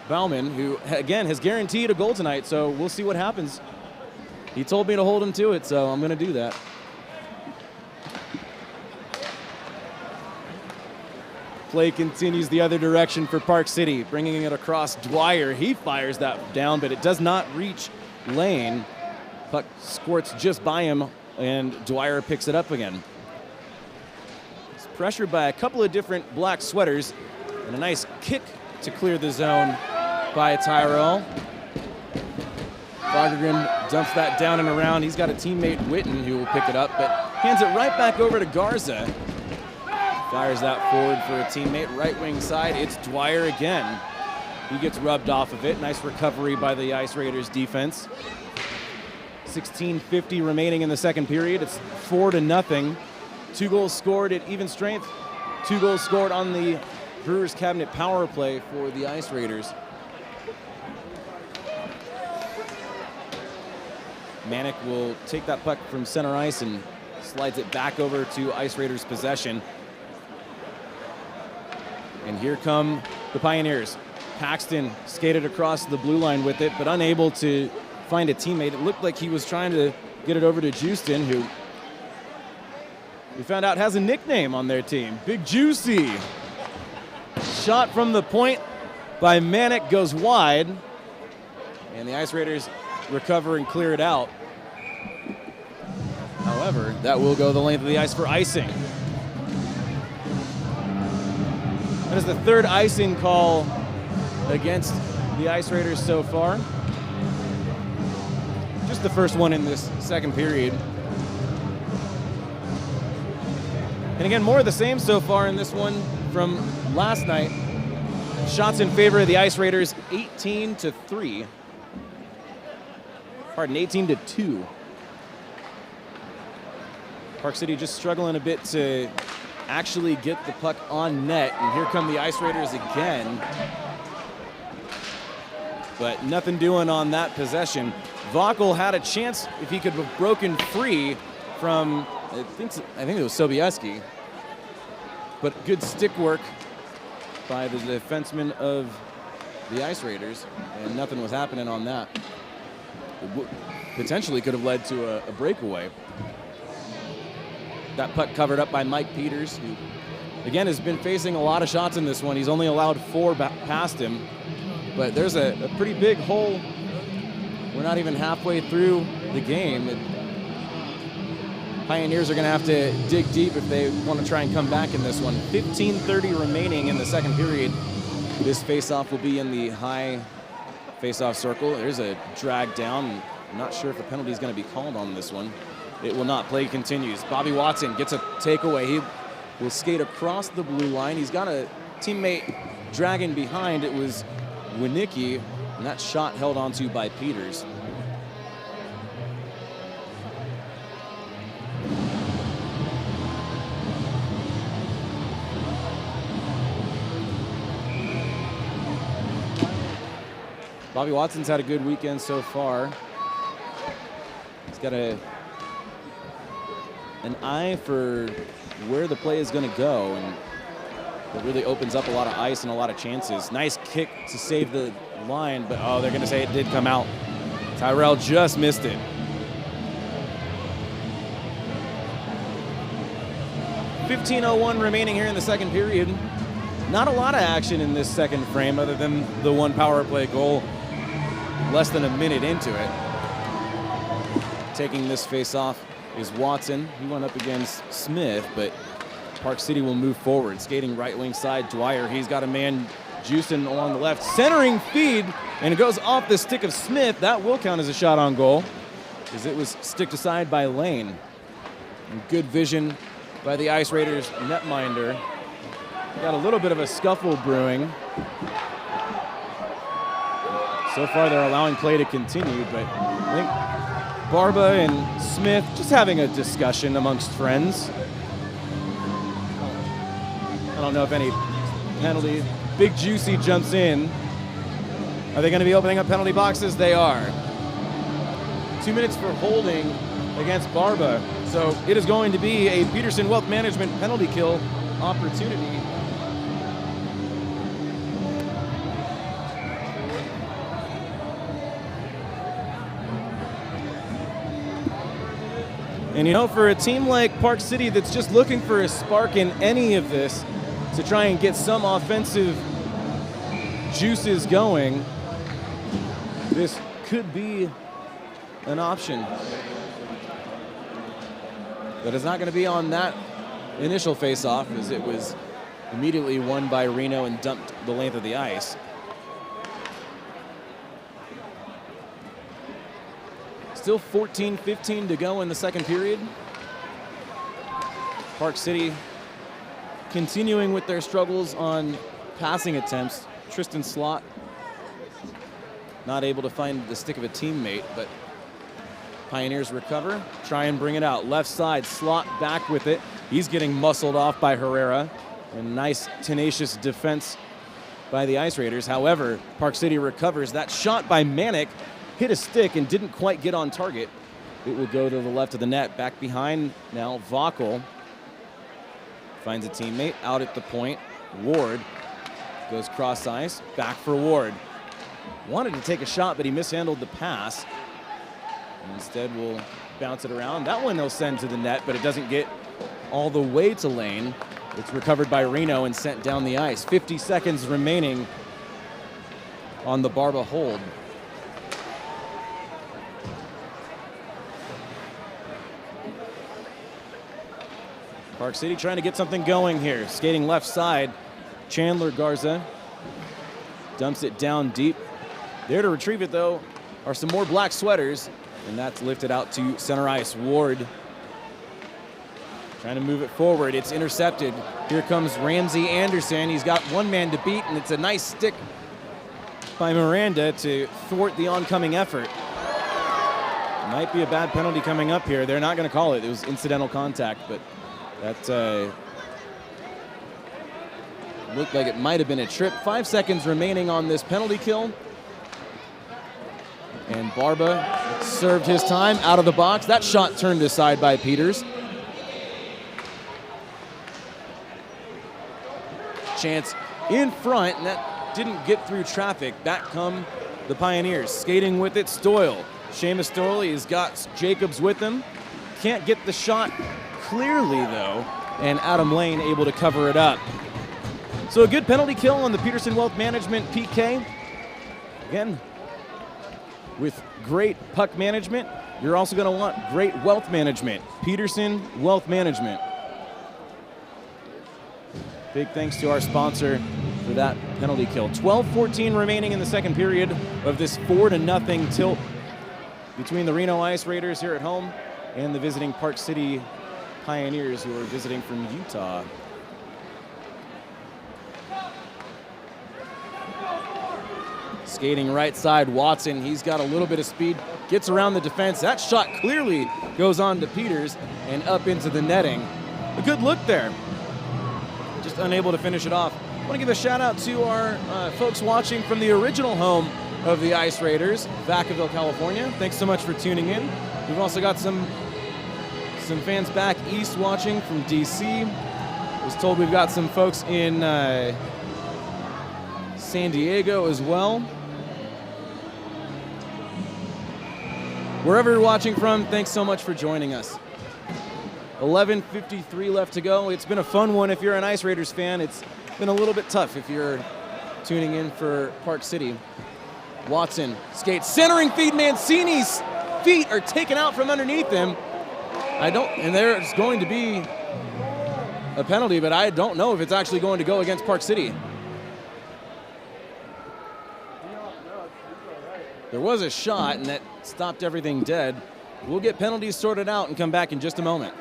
Bauman, who, again, has guaranteed a goal tonight. So we'll see what happens. He told me to hold him to it, so I'm going to do that. Play continues the other direction for Park City, bringing it across Dwyer. He fires that down, but it does not reach Lane. Puck squirts just by him, and Dwyer picks it up again. He's pressured by a couple of different black sweaters, and a nice kick to clear the zone by Tyrell. Fagergren dumps that down and around. He's got a teammate, Witten, who will pick it up, but hands it right back over to Garza. Fires that forward for a teammate. Right wing side, it's Dwyer again. He gets rubbed off of it. Nice recovery by the Ice Raiders defense. 16:50 remaining in the second period. It's 4-0. 2 goals scored at even strength, 2 goals scored on the Brewers cabinet power play for the Ice Raiders. Manick will take that puck from center ice and slides it back over to Ice Raiders possession. And here come the Pioneers. Paxton skated across the blue line with it, but unable to find a teammate. It looked like he was trying to get it over to Justin, who we found out has a nickname on their team, Big Juicy. Shot from the point by Manick goes wide, and the Ice Raiders recover and clear it out. However, that will go the length of the ice for icing. That is the 3rd icing call against the Ice Raiders so far. Just the first one in this second period. And again, more of the same so far in this one from last night. Shots in favor of the Ice Raiders, 18-3. Pardon, 18-2. Park City just struggling a bit to actually get the puck on net. And here come the Ice Raiders again. But nothing doing on that possession. Vaughel had a chance if he could have broken free from, I think it was Sobieski. But good stick work by the defenseman of the Ice Raiders, and nothing was happening on that. It potentially could have led to a breakaway. That puck covered up by Mike Peters, who, again, has been facing a lot of shots in this one. He's only allowed 4 past him, but there's a pretty big hole. We're not even halfway through the game. Pioneers are going to have to dig deep if they want to try and come back in this one. 15:30 remaining in the second period. This faceoff will be in the high faceoff circle. There's a drag down. I'm not sure if a penalty is going to be called on this one. It will not. Play continues. Bobby Watson gets a takeaway. He will skate across the blue line. He's got a teammate dragging behind. It was Winicki, and that shot held onto by Peters. Bobby Watson's had a good weekend so far. He's got an eye for where the play is going to go, and it really opens up a lot of ice and a lot of chances. Nice kick to save the line, but they're going to say it did come out. Tyrell just missed it. 15:01 remaining here in the second period. Not a lot of action in this second frame other than the 1 power play goal less than a minute into it. Taking this face off is Watson. He went up against Smith, but Park City will move forward. Skating right wing side, Dwyer. He's got a man juicing along the left. Centering feed, and it goes off the stick of Smith. That will count as a shot on goal, as it was sticked aside by Lane. And good vision by the Ice Raiders netminder. Got a little bit of a scuffle brewing. So far, they're allowing play to continue, but I think Barba and Smith just having a discussion amongst friends. I don't know if any penalty. Big Juicy jumps in. Are they going to be opening up penalty boxes? They are. 2 minutes for holding against Barba. So it is going to be a Peterson Wealth Management penalty kill opportunity. And you know, for a team like Park City that's just looking for a spark in any of this to try and get some offensive juices going, this could be an option. But it's not going to be on that initial face-off, as it was immediately won by Reno and dumped the length of the ice. Still 14-15 to go in the second period. Park City continuing with their struggles on passing attempts. Tristan Slott not able to find the stick of a teammate, but Pioneers recover, try and bring it out. Left side, slot back with it. He's getting muscled off by Herrera. A nice, tenacious defense by the Ice Raiders. However, Park City recovers. That shot by Manic hit a stick and didn't quite get on target. It will go to the left of the net. Back behind now, Vaughel finds a teammate out at the point. Ward goes cross ice, back for Ward. Wanted to take a shot, but he mishandled the pass. And instead will bounce it around. That one they'll send to the net, but it doesn't get all the way to lane. It's recovered by Reno and sent down the ice. 50 seconds remaining on the Barba hold. Park City trying to get something going here. Skating left side, Chandler Garza dumps it down deep. There to retrieve it, though, are some more black sweaters, and that's lifted out to center ice. Ward trying to move it forward. It's intercepted. Here comes Ramsey Anderson. He's got one man to beat, and it's a nice stick by Miranda to thwart the oncoming effort. Might be a bad penalty coming up here. They're not going to call it. It was incidental contact, but that looked like it might have been a trip. 5 seconds remaining on this penalty kill. And Barba served his time out of the box. That shot turned aside by Peters. Chance in front, and that didn't get through traffic. Back come the Pioneers. Skating with it, Stoyle. Seamus Stoyle, he's got Jacobs with him. Can't get the shot clearly, though, and Adam Lane able to cover it up. So a good penalty kill on the Peterson Wealth Management PK. Again, with great puck management, you're also going to want great wealth management. Peterson Wealth Management. Big thanks to our sponsor for that penalty kill. 12:14 remaining in the second period of this 4-0 tilt between the Reno Ice Raiders here at home and the visiting Park City Pioneers, who are visiting from Utah. Skating right side, Watson. He's got a little bit of speed, gets around the defense. That shot clearly goes on to Peters and up into the netting. A good look there. Just unable to finish it off. I want to give a shout out to our folks watching from the original home of the Ice Raiders, Vacaville, California. Thanks so much for tuning in. We've also got some fans back east watching from DC. I was told we've got some folks in San Diego as well. Wherever you're watching from, thanks so much for joining us. 11:53 left to go. It's been a fun one if you're an Ice Raiders fan. It's been a little bit tough if you're tuning in for Park City. Watson skates, centering feed. Mancini's feet are taken out from underneath him. And there's going to be a penalty, but I don't know if it's actually going to go against Park City. There was a shot, and that stopped everything dead. We'll get penalties sorted out and come back in just a moment.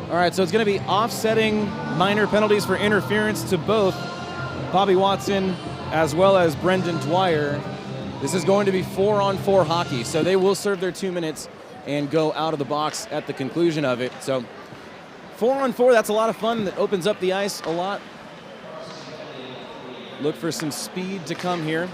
All right, so it's going to be offsetting minor penalties for interference to both Bobby Watson as well as Brendan Dwyer. This is going to be 4-on-4 hockey, so they will serve their 2 minutes and go out of the box at the conclusion of it. So 4-on-4, that's a lot of fun. That opens up the ice a lot. Look for some speed to come here.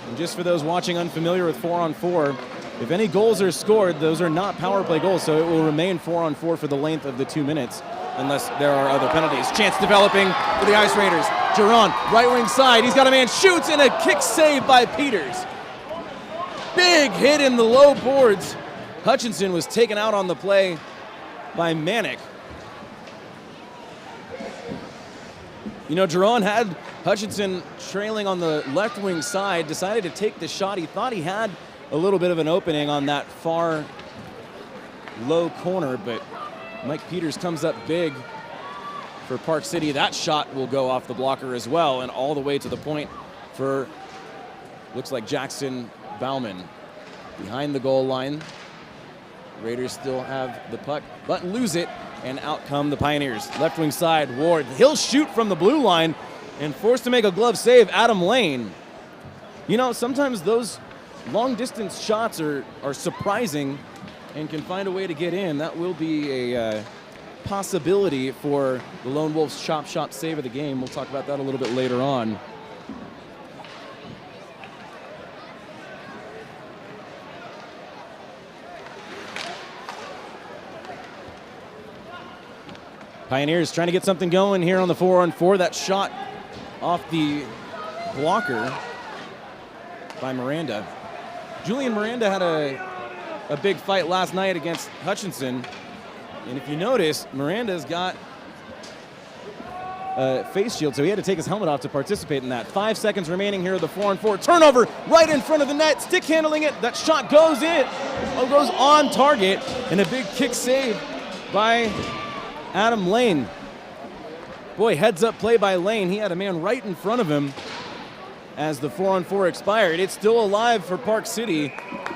And just for those watching unfamiliar with 4-on-4, if any goals are scored, those are not power play goals, so it will remain 4-on-4 for the length of the 2 minutes, unless there are other penalties. Chance developing for the Ice Raiders. Giron, right wing side, he's got a man, shoots, and a kick save by Peters. Big hit in the low boards. Hutchinson was taken out on the play by Manick. You know, Giron had Hutchinson trailing on the left wing side, decided to take the shot. He thought he had a little bit of an opening on that far low corner, but Mike Peters comes up big for Park City. That shot will go off the blocker as well, and all the way to the point for, looks like Jackson Bauman. Behind the goal line, Raiders still have the puck, but lose it, and out come the Pioneers. Left wing side, Ward, he'll shoot from the blue line, and forced to make a glove save, Adam Lane. You know, sometimes those long distance shots are surprising and can find a way to get in. That will be a possibility for the Lone Wolves' chop shot save of the game. We'll talk about that a little bit later on. Pioneers trying to get something going here on the 4-on-4. That shot off the blocker by Miranda. Julian Miranda had a big fight last night against Hutchinson. And if you notice, Miranda's got a face shield, so he had to take his helmet off to participate in that. 5 seconds remaining here of the 4-on-4. Turnover right in front of the net. Stick handling it. That shot goes in. Goes on target. And a big kick save by Adam Lane. Boy, heads up play by Lane. He had a man right in front of him as the 4-on-4 expired. It's still alive for Park City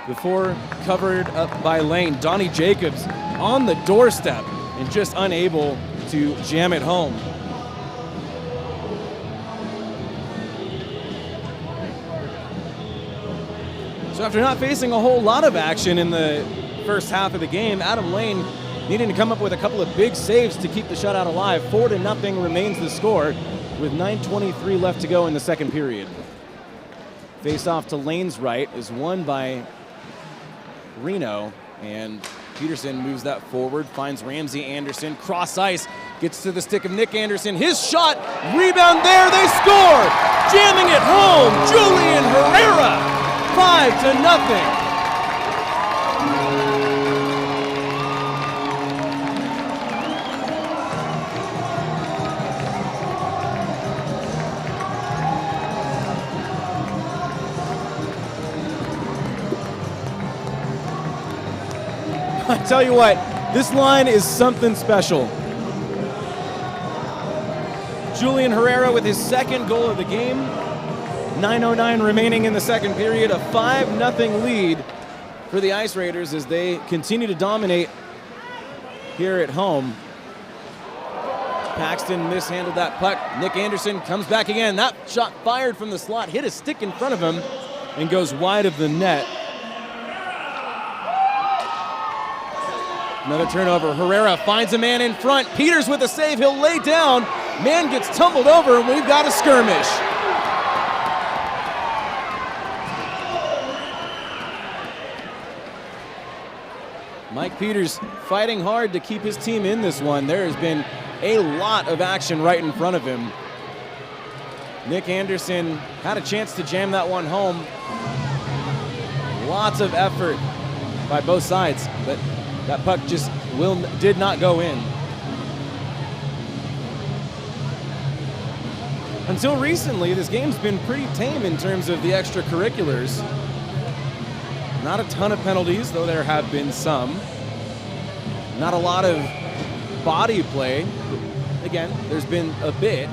before covered up by Lane. Donnie Jacobs on the doorstep and just unable to jam it home. So after not facing a whole lot of action in the first half of the game, Adam Lane needing to come up with a couple of big saves to keep the shutout alive. 4-0 remains the score with 9:23 left to go in the second period. Face off to Lane's right is won by Reno, and Peterson moves that forward, finds Ramsey Anderson, cross ice, gets to the stick of Nick Anderson, his shot, rebound there, they score! Jamming it home, Julian Herrera, 5-0. I tell you what, this line is something special. Julian Herrera with his second goal of the game. 9:09 remaining in the second period. A 5-0 lead for the Ice Raiders as they continue to dominate here at home. Paxton mishandled that puck. Nick Anderson comes back again. That shot fired from the slot, hit a stick in front of him and goes wide of the net. Another turnover. Herrera finds a man in front. Peters with a save. He'll lay down. Man gets tumbled over, and we've got a skirmish. Mike Peters fighting hard to keep his team in this one. There has been a lot of action right in front of him. Nick Anderson had a chance to jam that one home. Lots of effort by both sides, but that puck just did not go in. Until recently, this game's been pretty tame in terms of the extracurriculars. Not a ton of penalties, though there have been some. Not a lot of body play. Again, there's been a bit.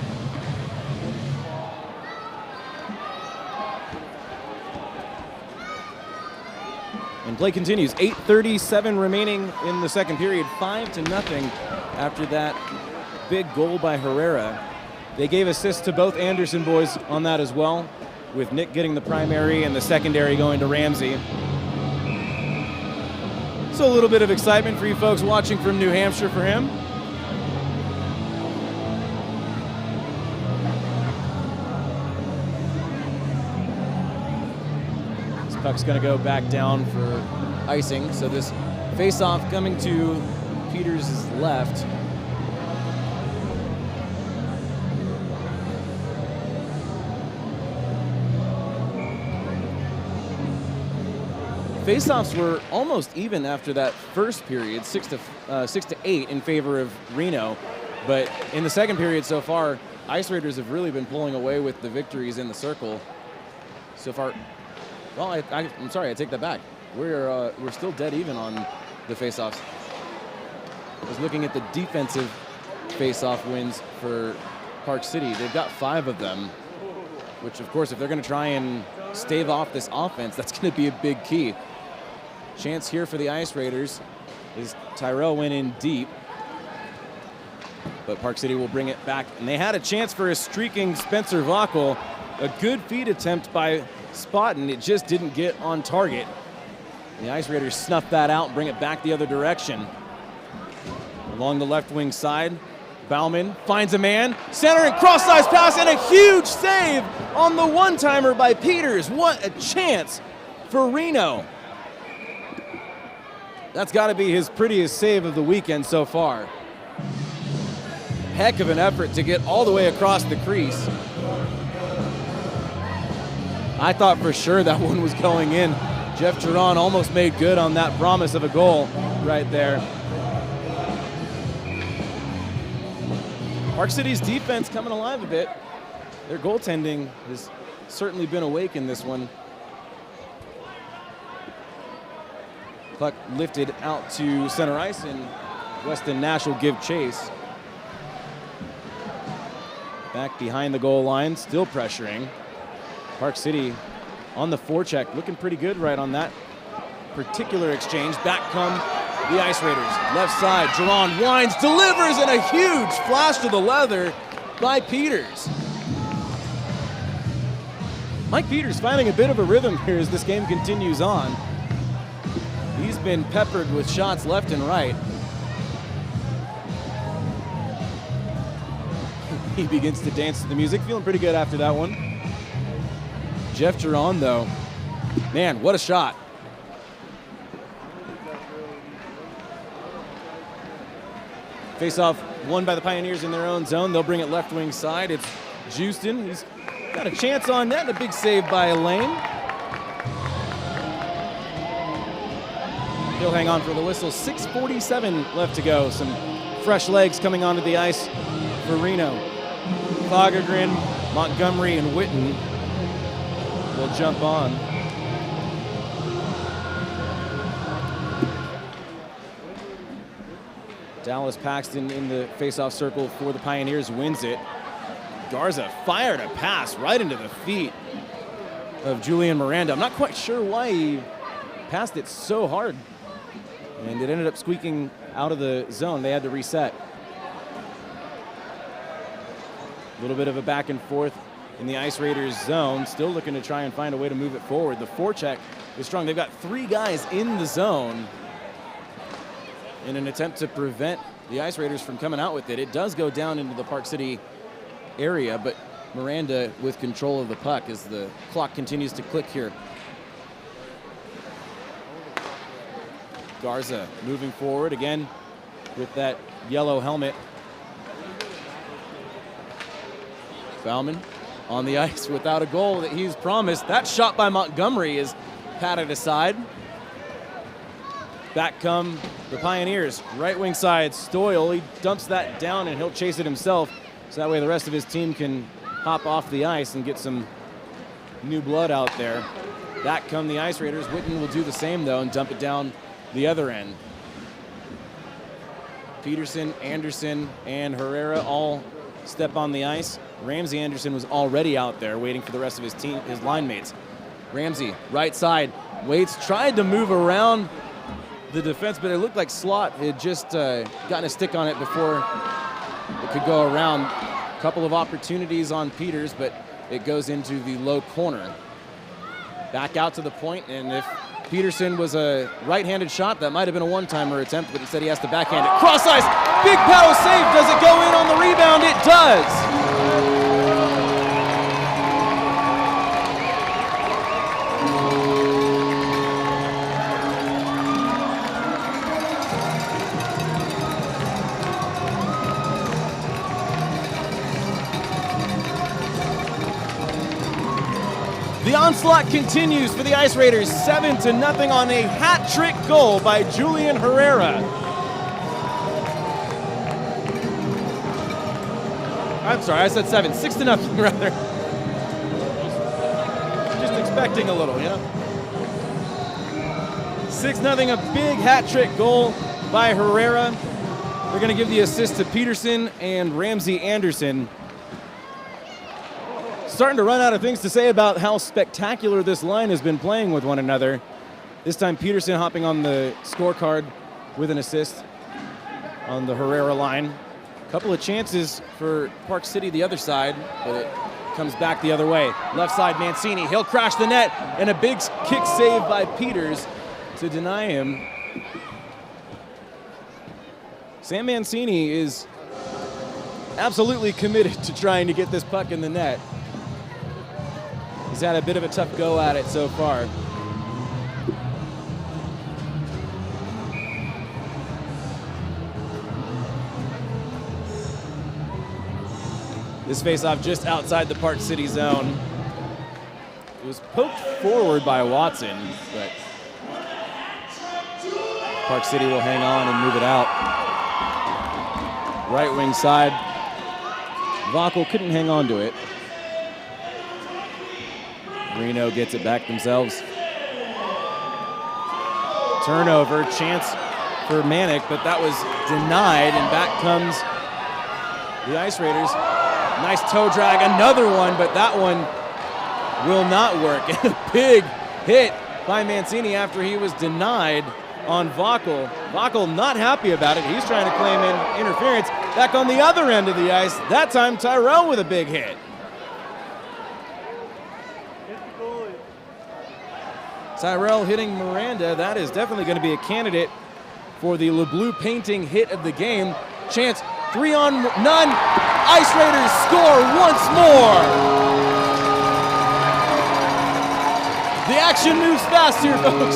And play continues. 8:37 remaining in the second period. 5-0 after that big goal by Herrera. They gave assists to both Anderson boys on that as well, with Nick getting the primary and the secondary going to Ramsey. So a little bit of excitement for you folks watching from New Hampshire for him. Puck's going to go back down for icing. So this face-off coming to Peters' left. Face-offs were almost even after that first period, 6 to 8 in favor of Reno. But in the second period so far, Ice Raiders have really been pulling away with the victories in the circle. So far, well, I'm sorry, I take that back. We're still dead even on the face-offs. I was looking at the defensive face-off wins for Park City. They've got 5 of them, which of course, if they're going to try and stave off this offense, that's going to be a big key. Chance here for the Ice Raiders is Tyrell went in deep, but Park City will bring it back. And they had a chance for a streaking Spencer Vaughel. A good feed attempt by Spotton. It just didn't get on target. The Ice Raiders snuff that out and bring it back the other direction. Along the left wing side, Bauman finds a man, center and cross-size pass, and a huge save on the one-timer by Peters. What a chance for Reno. That's got to be his prettiest save of the weekend so far. Heck of an effort to get all the way across the crease. I thought for sure that one was going in. Jeff Giron almost made good on that promise of a goal right there. Park City's defense coming alive a bit. Their goaltending has certainly been awake in this one. Puck lifted out to center ice, and Weston Nash will give chase. Back behind the goal line, still pressuring. Park City on the forecheck, looking pretty good right on that particular exchange. Back come the Ice Raiders. Left side, Jerron winds, delivers, and a huge flash to the leather by Peters. Mike Peters finding a bit of a rhythm here as this game continues on. He's been peppered with shots left and right. He begins to dance to the music, feeling pretty good after that one. Jeff Giron, though, man, what a shot. Face-off won by the Pioneers in their own zone. They'll bring it left wing side. It's Justin. He's got a chance on net and a big save by Elaine. He'll hang on for the whistle. 6:47 left to go. Some fresh legs coming onto the ice for Reno. Fagergren, Montgomery, and Witten will jump on. Dallas Paxton in the face-off circle for the Pioneers wins it. Garza fired a pass right into the feet of Julian Miranda. I'm not quite sure why he passed it so hard. And it ended up squeaking out of the zone. They had to reset. A little bit of a back and forth in the Ice Raiders zone. Still looking to try and find a way to move it forward. The forecheck is strong. They've got 3 guys in the zone in an attempt to prevent the Ice Raiders from coming out with it. It does go down into the Park City area, but Miranda with control of the puck as the clock continues to click here. Garza moving forward again with that yellow helmet. Bauman on the ice without a goal that he's promised. That shot by Montgomery is patted aside. Back come the Pioneers. Right wing side, Stoyle. He dumps that down and he'll chase it himself. So that way the rest of his team can hop off the ice and get some new blood out there. Back come the Ice Raiders. Witten will do the same though and dump it down the other end. Peterson, Anderson, and Herrera all step on the ice. Ramsey Anderson was already out there waiting for the rest of his team, his line mates. Ramsey, right side, waits, tried to move around the defense, but it looked like Slot had just gotten a stick on it before it could go around. A couple of opportunities on Peters, but it goes into the low corner. Back out to the point, and if Peterson was a right-handed shot, that might have been a one-timer attempt, but instead he has to backhand it. Cross ice, big power save. Does it go in on the rebound? It does. onslaught continues for the Ice Raiders, 7-0 on a hat trick goal by Julian Herrera. I'm sorry, I said 7, 6-0 rather. Just expecting a little, you know. 6-0, a big hat trick goal by Herrera. They're going to give the assist to Peterson and Ramsey Anderson. Starting to run out of things to say about how spectacular this line has been playing with one another. This time Peterson hopping on the scorecard with an assist on the Herrera line. A couple of chances for Park City the other side, but it comes back the other way. Left side Mancini, he'll crash the net, and a big kick save by Peters to deny him. Sam Mancini is absolutely committed to trying to get this puck in the net. He's had a bit of a tough go at it so far. This faceoff just outside the Park City zone. It was poked forward by Watson, but Park City will hang on and move it out. Right wing side. Vaughel couldn't hang on to it. Reno gets it back themselves. Turnover, chance for Manic, but that was denied, and back comes the Ice Raiders. Nice toe drag, another one, but that one will not work. A big hit by Mancini after he was denied on Vaughel. Vaughel not happy about it. He's trying to claim interference. Back on the other end of the ice, that time Tyrell with a big hit. Tyrell hitting Miranda. That is definitely going to be a candidate for the LeBlue painting hit of the game. Chance, 3-on-1. Ice Raiders score once more. The action moves fast here, folks.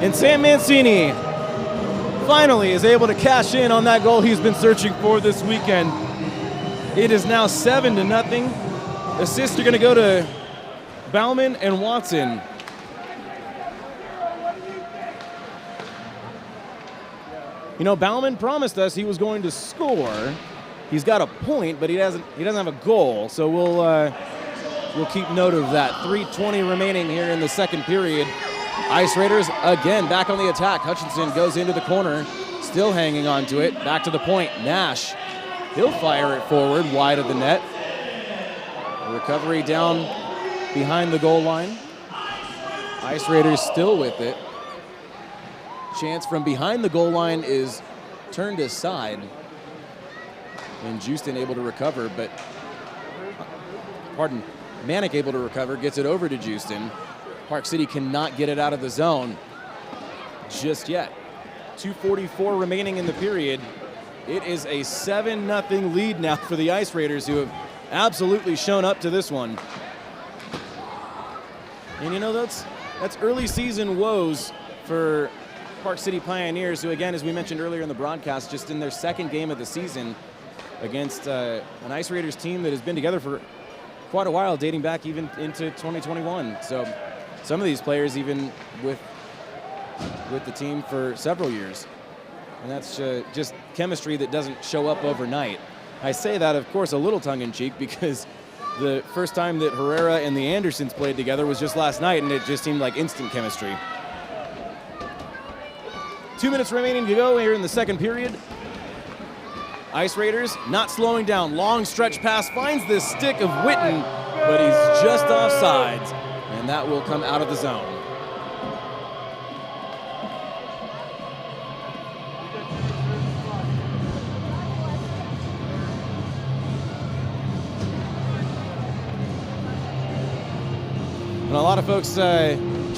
And Sam Mancini finally is able to cash in on that goal he's been searching for this weekend. It is now 7-0. Assists are going to go to Bauman and Watson. You know, Bauman promised us he was going to score. He's got a point, but he doesn't have a goal. So we'll keep note of that. 3:20 remaining here in the second period. Ice Raiders again back on the attack. Hutchinson goes into the corner, still hanging on to it. Back to the point. Nash, he'll fire it forward, wide of the net. Recovery down behind the goal line. Ice Raiders still with it. Chance from behind the goal line is turned aside. And Houston able to recover, but, Manic able to recover, gets it over to Houston. Park City cannot get it out of the zone just yet. 2:44 remaining in the period. It is a 7-0 lead now for the Ice Raiders, who have absolutely shown up to this one. And you know, that's early season woes for Park City Pioneers, who again, as we mentioned earlier in the broadcast, just in their second game of the season against an Ice Raiders team that has been together for quite a while, dating back even into 2021. So some of these players even with the team for several years. And that's just chemistry that doesn't show up overnight. I say that, of course, a little tongue-in-cheek, because the first time that Herrera and the Andersons played together was just last night, and it just seemed like instant chemistry. 2 minutes remaining to go here in the second period. Ice Raiders not slowing down. Long stretch pass finds the stick of Witten, but he's just offsides, and that will come out of the zone. And a lot of folks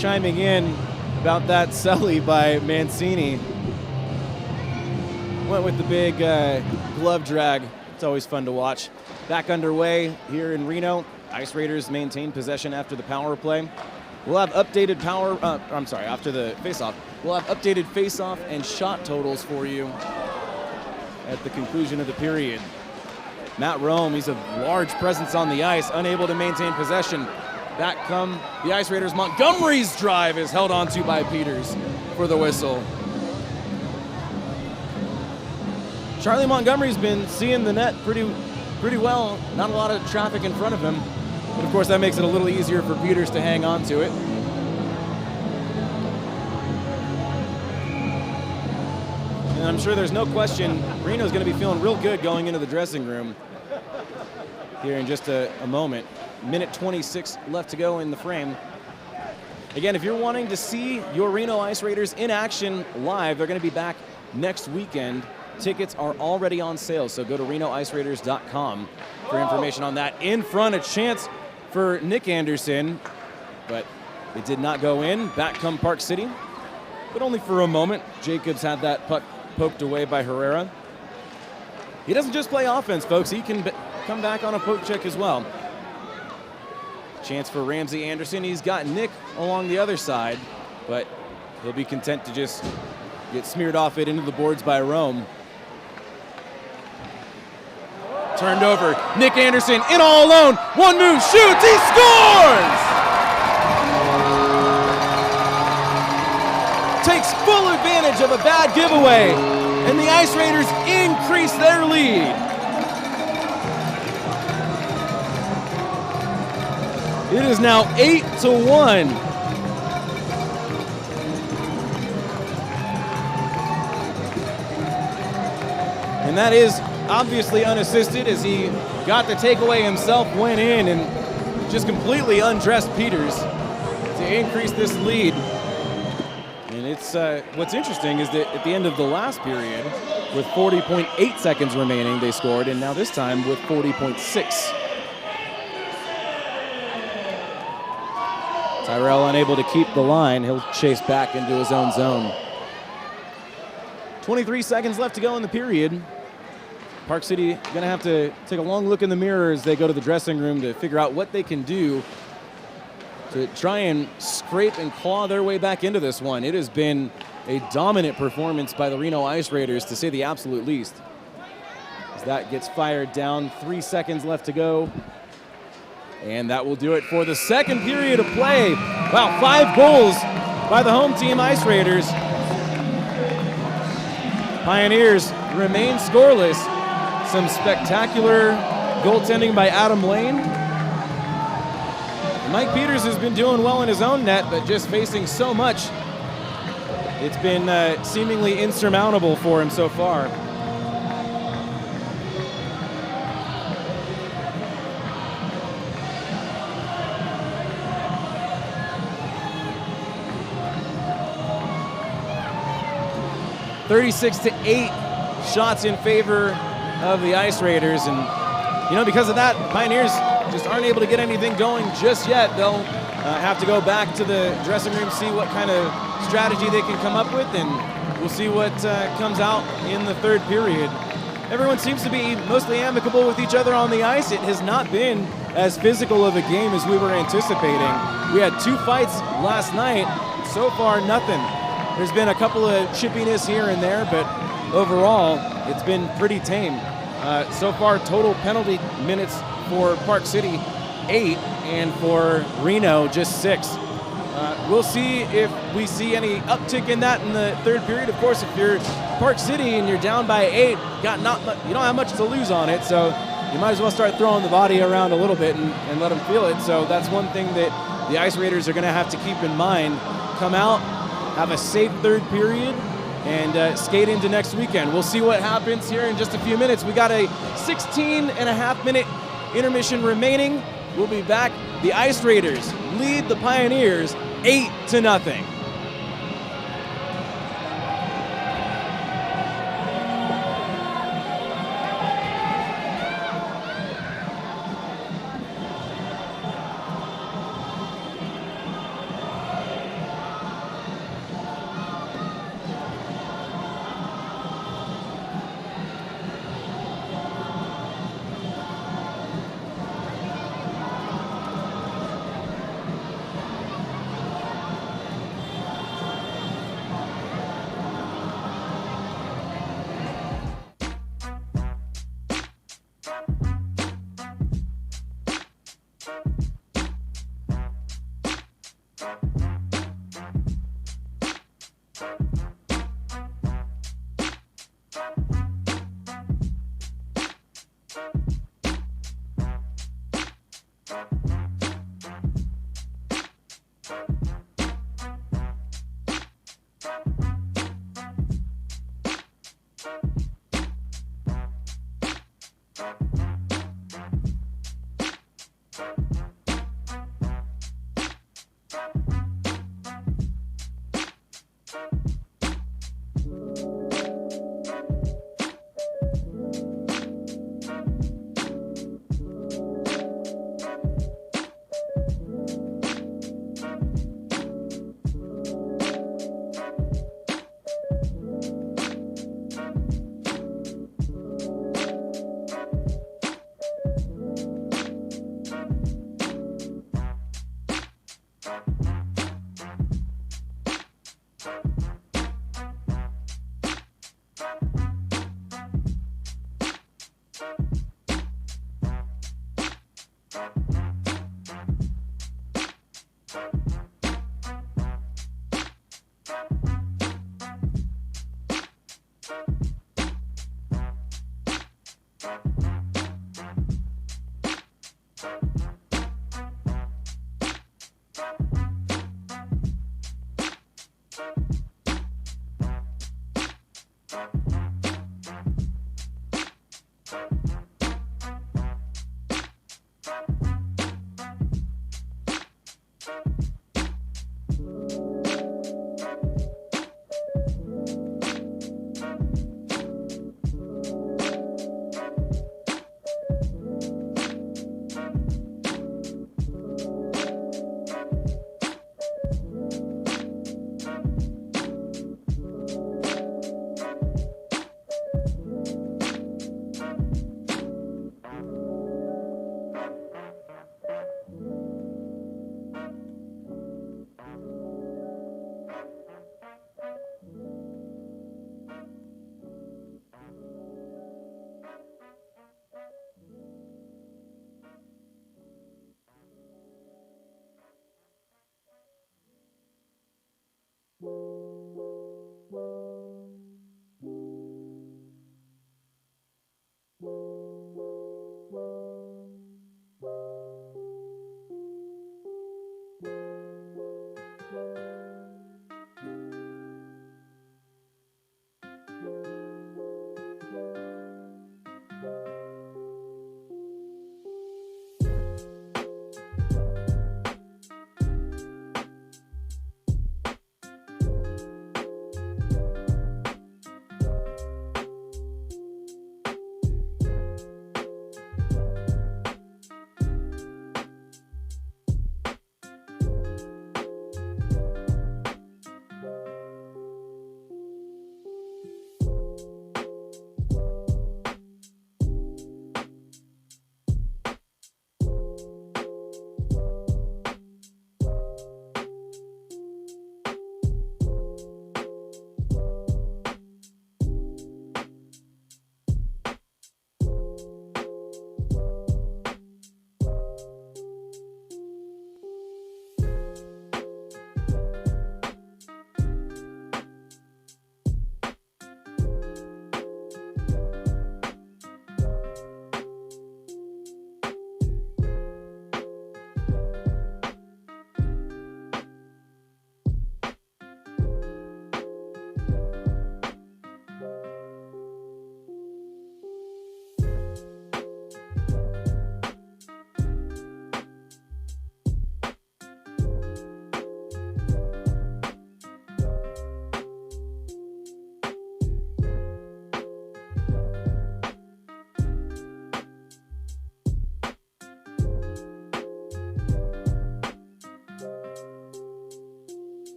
chiming in about that celly by Mancini. Went with the big glove drag. It's always fun to watch. Back underway here in Reno. Ice Raiders maintain possession after the power play. We'll have updated after the face-off. We'll have updated face-off and shot totals for you at the conclusion of the period. Matt Rome, he's a large presence on the ice, unable to maintain possession. Back come the Ice Raiders. Montgomery's drive is held onto by Peters for the whistle. Charlie Montgomery's been seeing the net pretty well. Not a lot of traffic in front of him. But of course, that makes it a little easier for Peters to hang on to it. And I'm sure there's no question Reno's going to be feeling real good going into the dressing room here in just a moment. Minute 26 left to go in the frame. Again, if you're wanting to see your Reno Ice Raiders in action live, they're going to be back next weekend. Tickets are already on sale, so go to RenoIceRaiders.com for information on that. In front, a chance for Nick Anderson, but it did not go in. Back come Park City, but only for a moment. Jacobs had that puck poked away by Herrera. He doesn't just play offense, folks. He can come back on a poke check as well. Chance for Ramsey Anderson. He's got Nick along the other side, but he'll be content to just get smeared off it into the boards by Rome. Turned over. Nick Anderson in all alone. One move, shoots, he scores! Takes full advantage of a bad giveaway, and the Ice Raiders increase their lead. It is now 8-1. And that is obviously unassisted, as he got the takeaway himself, went in and just completely undressed Peters to increase this lead. And it's what's interesting is that at the end of the last period, with 40.8 seconds remaining, they scored, and now this time with 40.6. Tyrell unable to keep the line. He'll chase back into his own zone. 23 seconds left to go in the period. Park City going to have to take a long look in the mirror as they go to the dressing room to figure out what they can do to try and scrape and claw their way back into this one. It has been a dominant performance by the Reno Ice Raiders, to say the absolute least. As that gets fired down, 3 seconds left to go. And that will do it for the second period of play. Wow, 5 goals by the home team Ice Raiders. Pioneers remain scoreless. Some spectacular goaltending by Adam Lane. Mike Peters has been doing well in his own net, but just facing so much, it's been seemingly insurmountable for him so far. (36-8) shots in favor of the Ice Raiders, and because of that, Pioneers just aren't able to get anything going just yet. They'll have to go back to the dressing room, see what kind of strategy they can come up with, and we'll see what comes out in the third period. Everyone seems to be mostly amicable with each other on the ice. It has not been as physical of a game as we were anticipating. We had 2 fights last night. So far, nothing. There's been a couple of chippiness here and there, but overall, it's been pretty tame. So far, total penalty minutes for Park City, 8, and for Reno, just 6. We'll see if we see any uptick in that in the third period. Of course, if you're Park City and you're down by 8, you don't have much to lose on it, so you might as well start throwing the body around a little bit and let them feel it. So that's one thing that the Ice Raiders are going to have to keep in mind. Come out, have a safe third period, and skate into next weekend. We'll see what happens here in just a few minutes. We got a 16.5-minute intermission remaining. We'll be back. The Ice Raiders lead the Pioneers 8-0.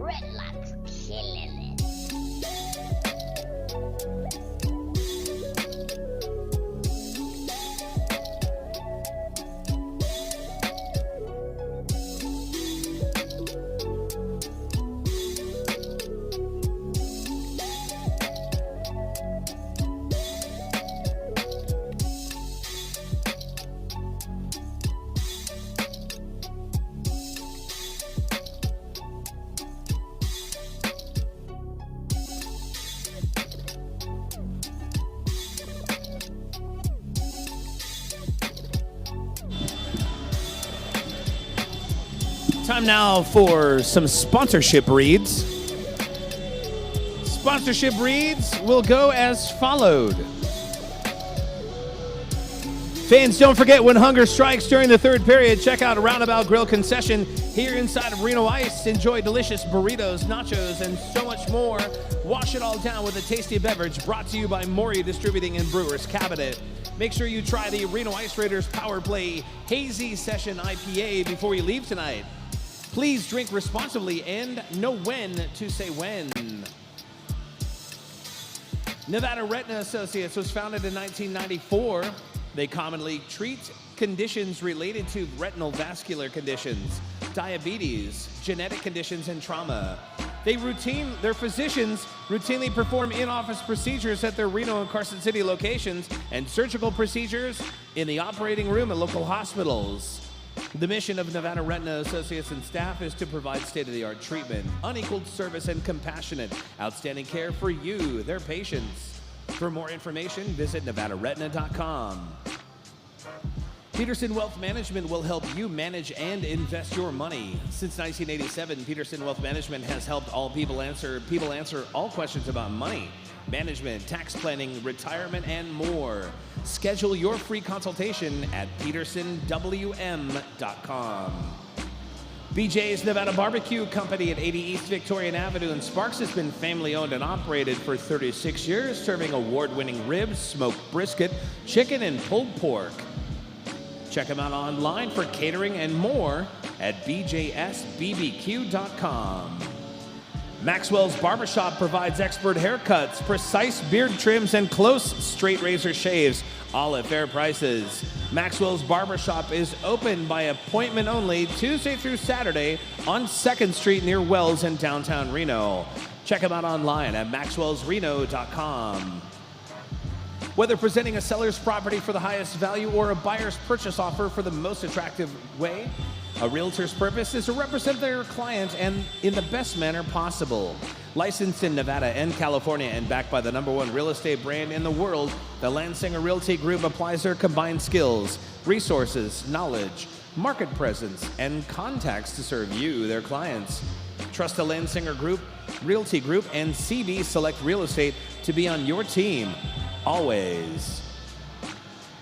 Redlock's killing it. Time now for some sponsorship reads. Sponsorship reads will go as followed. Fans, don't forget, when hunger strikes during the third period, check out Roundabout Grill Concession here inside of Reno Ice. Enjoy delicious burritos, nachos, and so much more. Wash it all down with a tasty beverage brought to you by Maury Distributing and Brewers Cabinet. Make sure you try the Reno Ice Raiders Power Play Hazy Session IPA before you leave tonight. Please drink responsibly and know when to say when. Nevada Retina Associates was founded in 1994. They commonly treat conditions related to retinal vascular conditions, diabetes, genetic conditions, and trauma. Their physicians routinely perform in-office procedures at their Reno and Carson City locations and surgical procedures in the operating room at local hospitals. The mission of Nevada Retina Associates and staff is to provide state-of-the-art treatment, unequaled service, and compassionate, outstanding care for you, their patients. For more information, visit nevadaretina.com. Peterson Wealth Management will help you manage and invest your money. Since 1987, Peterson Wealth Management has helped people answer all questions about money, management, tax planning, retirement, and more. Schedule your free consultation at petersonwm.com. BJ's Nevada Barbecue Company at 80 East Victorian Avenue in Sparks has been family owned and operated for 36 years, serving award-winning ribs, smoked brisket, chicken, and pulled pork. Check them out online for catering and more at bjsbbq.com. Maxwell's Barbershop provides expert haircuts, precise beard trims, and close straight razor shaves, all at fair prices. Maxwell's Barbershop is open by appointment only Tuesday through Saturday on 2nd Street near Wells in downtown Reno. Check them out online at maxwellsreno.com. Whether presenting a seller's property for the highest value or a buyer's purchase offer for the most attractive way, a realtor's purpose is to represent their client and in the best manner possible. Licensed in Nevada and California and backed by the #1 real estate brand in the world, the Lansinger Realty Group applies their combined skills, resources, knowledge, market presence, and contacts to serve you, their clients. Trust the Lansinger Group, Realty Group, and CB Select Real Estate to be on your team, always.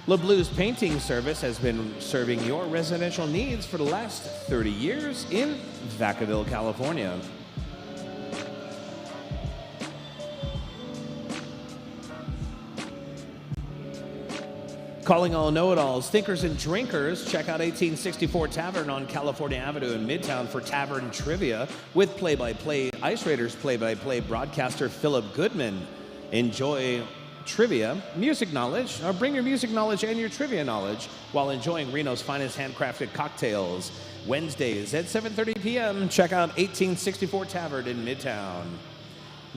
LeBlue's Painting Service has been serving your residential needs for the last 30 years in Vacaville, California. Calling all know-it-alls, thinkers, and drinkers, check out 1864 Tavern on California Avenue in Midtown for tavern trivia with play-by-play Ice Raiders play-by-play broadcaster Philip Goodman. Enjoy trivia, music knowledge, or bring your music knowledge and your trivia knowledge while enjoying Reno's finest handcrafted cocktails. Wednesdays at 7:30 p.m. Check out 1864 Tavern in Midtown.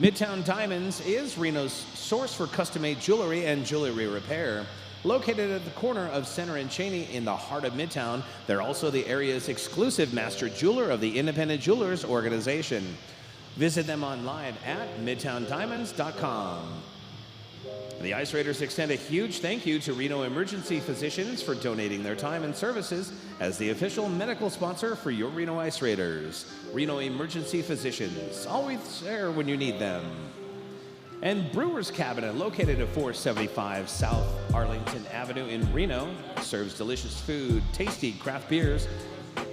Midtown Diamonds is Reno's source for custom-made jewelry and jewelry repair. Located at the corner of Center and Cheney in the heart of Midtown, they're also the area's exclusive master jeweler of the Independent Jewelers Organization. Visit them online at midtowndiamonds.com. The Ice Raiders extend a huge thank you to Reno Emergency Physicians for donating their time and services as the official medical sponsor for your Reno Ice Raiders. Reno Emergency Physicians, always there when you need them. And Brewers Cabinet, located at 475 South Arlington Avenue in Reno, serves delicious food, tasty craft beers,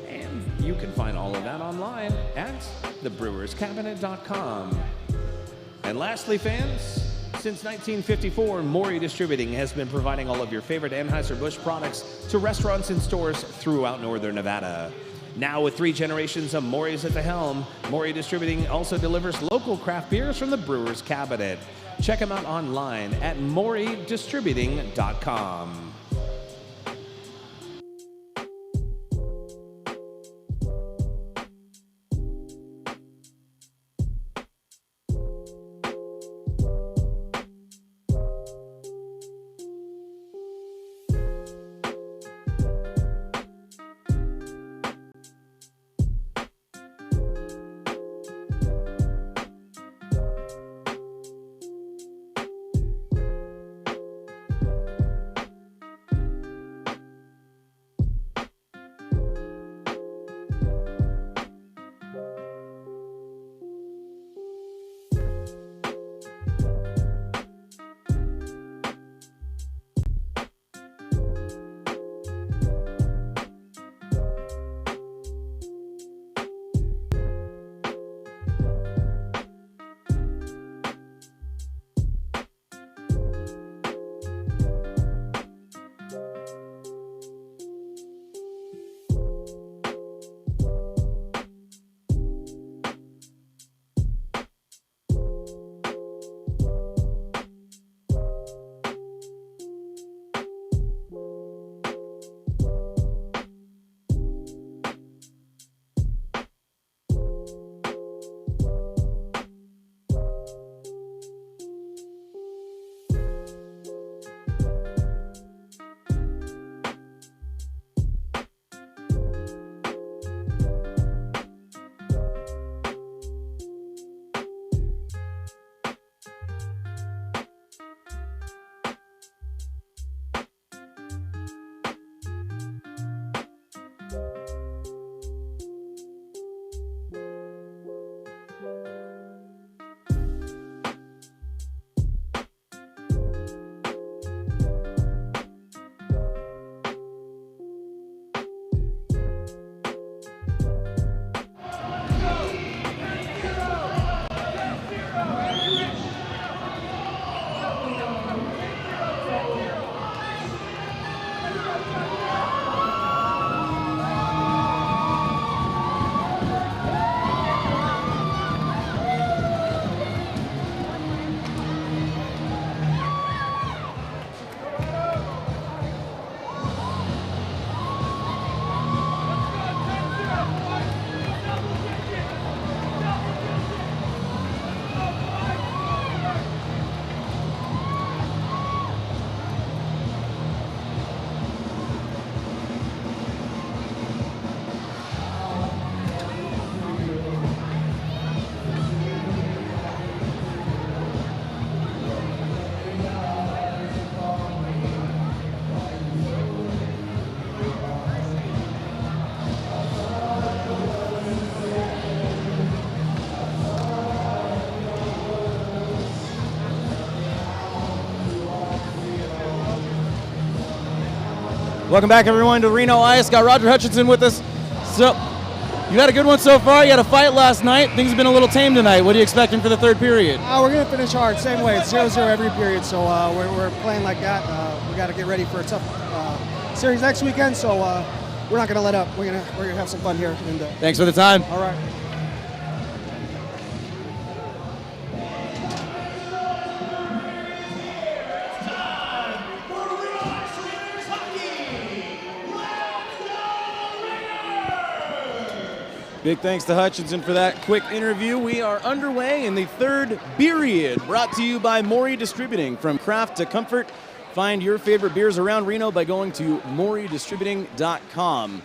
and you can find all of that online at thebrewerscabinet.com. And lastly, fans, since 1954, Maury Distributing has been providing all of your favorite Anheuser-Busch products to restaurants and stores throughout northern Nevada. Now with 3 generations of Maury's at the helm, Maury Distributing also delivers local craft beers from the brewer's cabinet. Check them out online at maurydistributing.com. Welcome back, everyone, to Reno Ice. Got Roger Hutchinson with us. So, you had a good one so far. You had a fight last night. Things have been a little tame tonight. What are you expecting for the third period? We're going to finish hard, same way. It's 0-0 every period, so we're playing like that. We got to get ready for a tough series next weekend, so we're not going to let up. We're gonna have some fun here. And, thanks for the time. All right. Big thanks to Hutchinson for that quick interview. We are underway in the third period, brought to you by Maury Distributing. From craft to comfort, find your favorite beers around Reno by going to maurydistributing.com.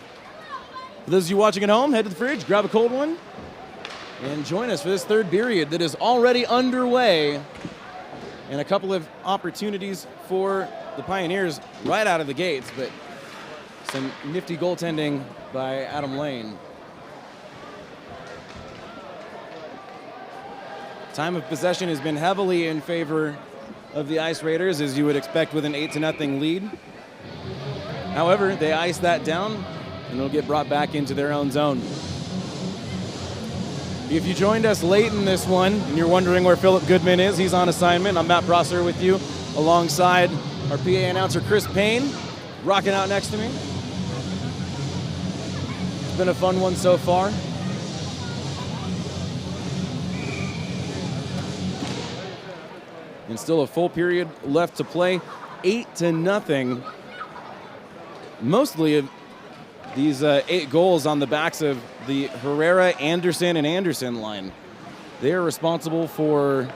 For those of you watching at home, head to the fridge, grab a cold one, and join us for this third period that is already underway. And a couple of opportunities for the Pioneers right out of the gates, but some nifty goaltending by Adam Lane. Time of possession has been heavily in favor of the Ice Raiders, as you would expect with an 8-0 lead. However, they ice that down, and it'll get brought back into their own zone. If you joined us late in this one, and you're wondering where Philip Goodman is, he's on assignment. I'm Matt Prosser with you, alongside our PA announcer, Chris Payne, rocking out next to me. been a fun one so far. And still a full period left to play. 8-0. Mostly of these 8 goals on the backs of the Herrera, Anderson, and Anderson line. They are responsible for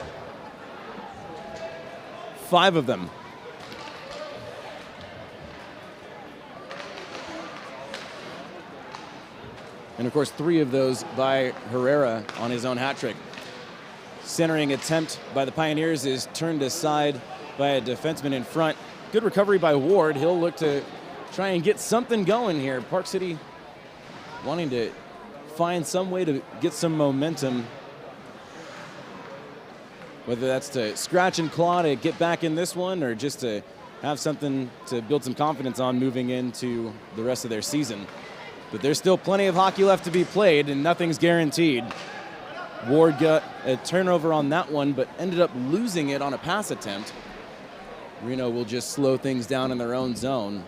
5 of them. And of course, 3 of those by Herrera on his own hat trick. Centering attempt by the Pioneers is turned aside by a defenseman in front. Good recovery by Ward. He'll look to try and get something going here. Park City wanting to find some way to get some momentum. Whether that's to scratch and claw to get back in this one or just to have something to build some confidence on moving into the rest of their season. But there's still plenty of hockey left to be played and nothing's guaranteed. Ward got a turnover on that one, but ended up losing it on a pass attempt. Reno will just slow things down in their own zone.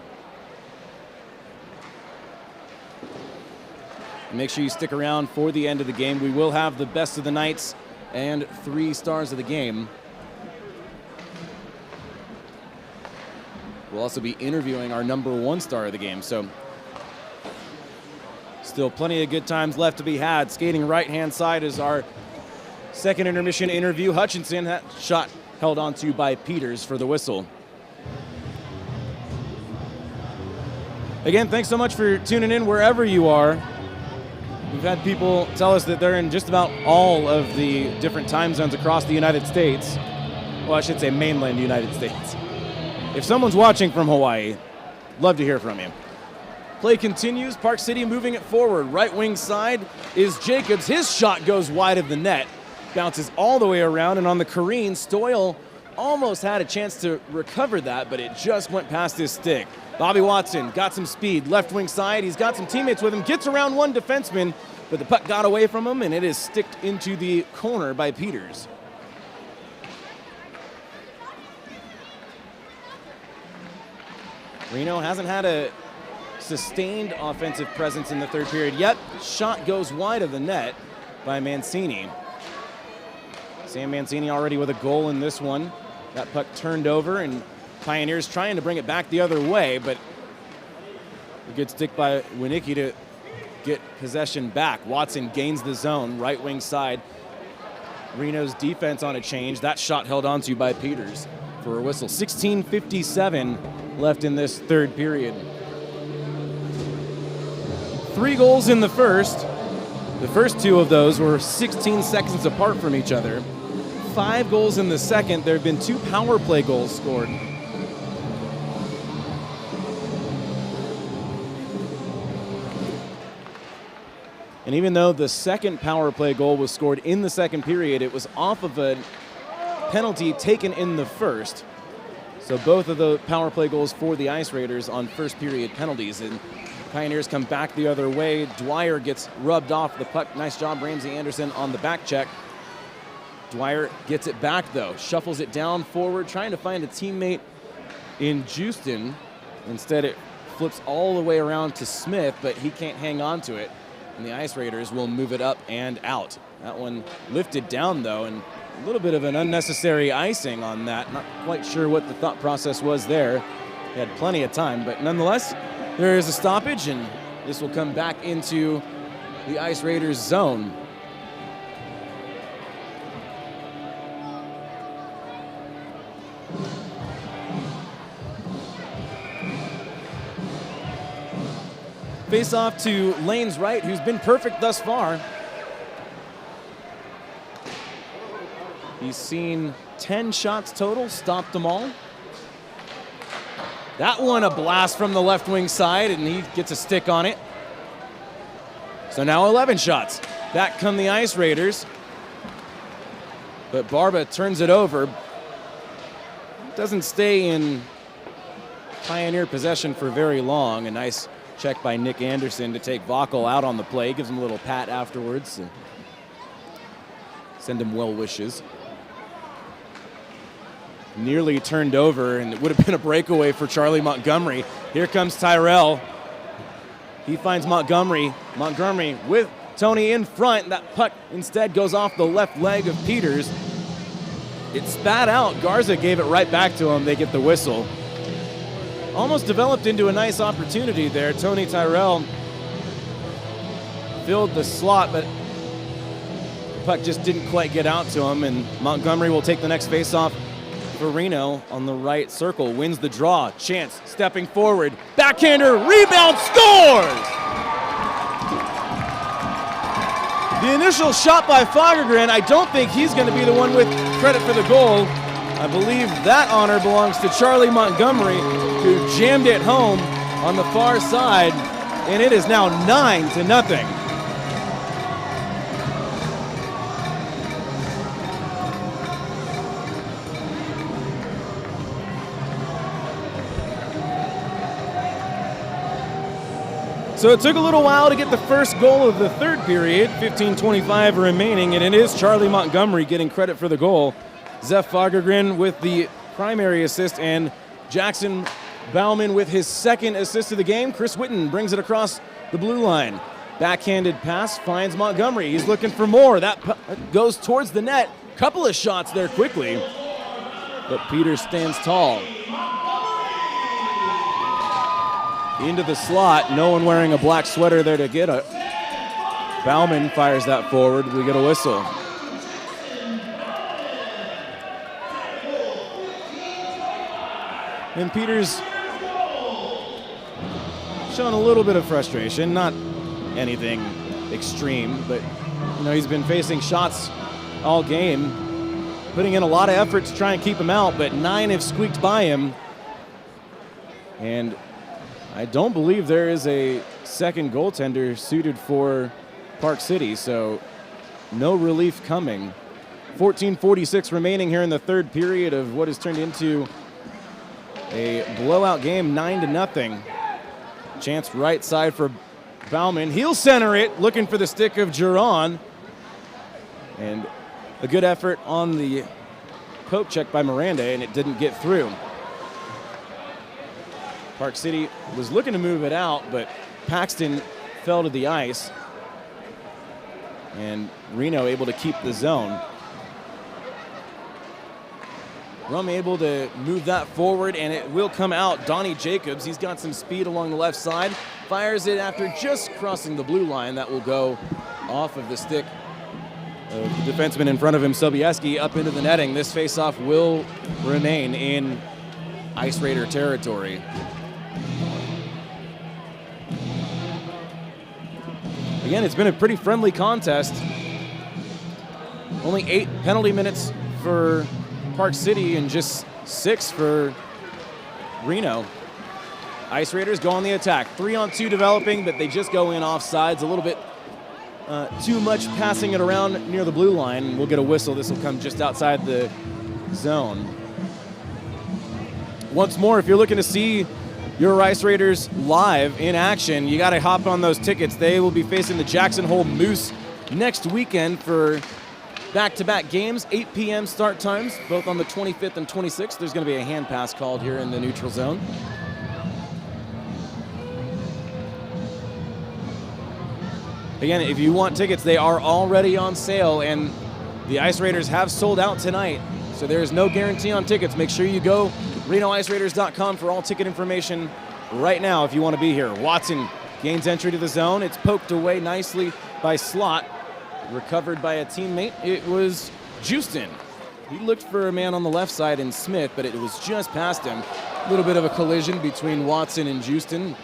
Make sure you stick around for the end of the game. We will have the best of the nights and 3 stars of the game. We'll also be interviewing our number 1 star of the game. So still plenty of good times left to be had. Skating right-hand side is our second intermission interview. Hutchinson, that shot held onto by Peters for the whistle. Again, thanks so much for tuning in wherever you are. We've had people tell us that they're in just about all of the different time zones across the United States. Well, I should say mainland United States. If someone's watching from Hawaii, love to hear from you. Play continues. Park City moving it forward. Right wing side is Jacobs. His shot goes wide of the net. Bounces all the way around, and on the careen, Stoyle almost had a chance to recover that, but it just went past his stick. Bobby Watson got some speed. Left wing side. He's got some teammates with him. Gets around one defenseman, but the puck got away from him, and it is sticked into the corner by Peters. Reno hasn't had a sustained offensive presence in the third period yet. Shot goes wide of the net by Mancini. Sam Mancini already with a goal in this one. That puck turned over, and Pioneers trying to bring it back the other way, but a good stick by Winicki to get possession back. Watson gains the zone, right wing side. Reno's defense on a change. That shot held onto by Peters for a whistle. 16:57 left in this third period. 3 goals in the first. The first 2 of those were 16 seconds apart from each other. 5 goals in the second. There have been 2 power play goals scored. And even though the second power play goal was scored in the second period, it was off of a penalty taken in the first. So both of the power play goals for the Ice Raiders on first period penalties. And Pioneers come back the other way. Dwyer gets rubbed off the puck. Nice job, Ramsey Anderson, on the back check. Dwyer gets it back, though. Shuffles it down forward, trying to find a teammate in Houston. Instead, it flips all the way around to Smith, but he can't hang on to it. And the Ice Raiders will move it up and out. That one lifted down, though, and a little bit of an unnecessary icing on that. Not quite sure what the thought process was there. They had plenty of time, but nonetheless, there is a stoppage, and this will come back into the Ice Raiders zone. Face off to Lane's right, who's been perfect thus far. He's seen 10 shots total, stopped them all. That one a blast from the left wing side, and he gets a stick on it. So now 11 shots. Back come the Ice Raiders. But Barba turns it over. Doesn't stay in Pioneer possession for very long. A nice check by Nick Anderson to take Vaughel out on the play. Gives him a little pat afterwards. Send him well wishes. Nearly turned over, and it would have been a breakaway for Charlie Montgomery. Here comes Tyrell. He finds Montgomery. Montgomery with Tony in front. That puck instead goes off the left leg of Peters. It spat out. Garza gave it right back to him. They get the whistle. Almost developed into a nice opportunity there. Tony Tyrell filled the slot, but the puck just didn't quite get out to him, and Montgomery will take the next faceoff for Reno on the right circle. Wins the draw. Chance stepping forward. Backhander, rebound, scores! The initial shot by Fagergren, I don't think he's going to be the one with credit for the goal. I believe that honor belongs to Charlie Montgomery, who jammed it home on the far side, and it is now 9-0. So it took a little while to get the first goal of the third period, 15:25 remaining, and it is Charlie Montgomery getting credit for the goal. Zeph Fagergren with the primary assist, and Jackson Bauman with his second assist of the game. Chris Whitten brings it across the blue line. Backhanded pass finds Montgomery. He's looking for more. That goes towards the net. Couple of shots there quickly, but Peters stands tall. Into the slot, no one wearing a black sweater there to get it. Bauman fires that forward. We get a whistle. And Peters showing a little bit of frustration, not anything extreme, but he's been facing shots all game, putting in a lot of effort to try and keep him out, but 9 have squeaked by him. And I don't believe there is a second goaltender suited for Park City, so no relief coming. 14:46 remaining here in the third period of what has turned into a blowout game, 9-0. Chance right side for Bauman. He'll center it, looking for the stick of Giron. And a good effort on the poke check by Miranda, and it didn't get through. Park City was looking to move it out, but Paxton fell to the ice. And Reno able to keep the zone. Rum able to move that forward, and it will come out. Donnie Jacobs, he's got some speed along the left side. Fires it after just crossing the blue line. That will go off of the stick of the defenseman in front of him, Sobieski, up into the netting. This faceoff will remain in Ice Raider territory. Again, it's been a pretty friendly contest. Only 8 penalty minutes for Park City and just 6 for Reno. Ice Raiders go on the attack. 3-on-2 developing, but they just go in offsides. A little bit too much passing it around near the blue line. We'll get a whistle. This will come just outside the zone. Once more, if you're looking to see your Ice Raiders live in action, you got to hop on those tickets. They will be facing the Jackson Hole Moose next weekend for back-to-back games, 8 p.m. start times, both on the 25th and 26th. There's going to be a hand pass called here in the neutral zone. Again, if you want tickets, they are already on sale, and the Ice Raiders have sold out tonight, so there is no guarantee on tickets. Make sure you go RenoIceRaiders.com for all ticket information right now if you want to be here. Watson gains entry to the zone. It's poked away nicely by Slot. Recovered by a teammate. It was Justin. He looked for a man on the left side in Smith, but it was just past him. A little bit of a collision between Watson and Justin.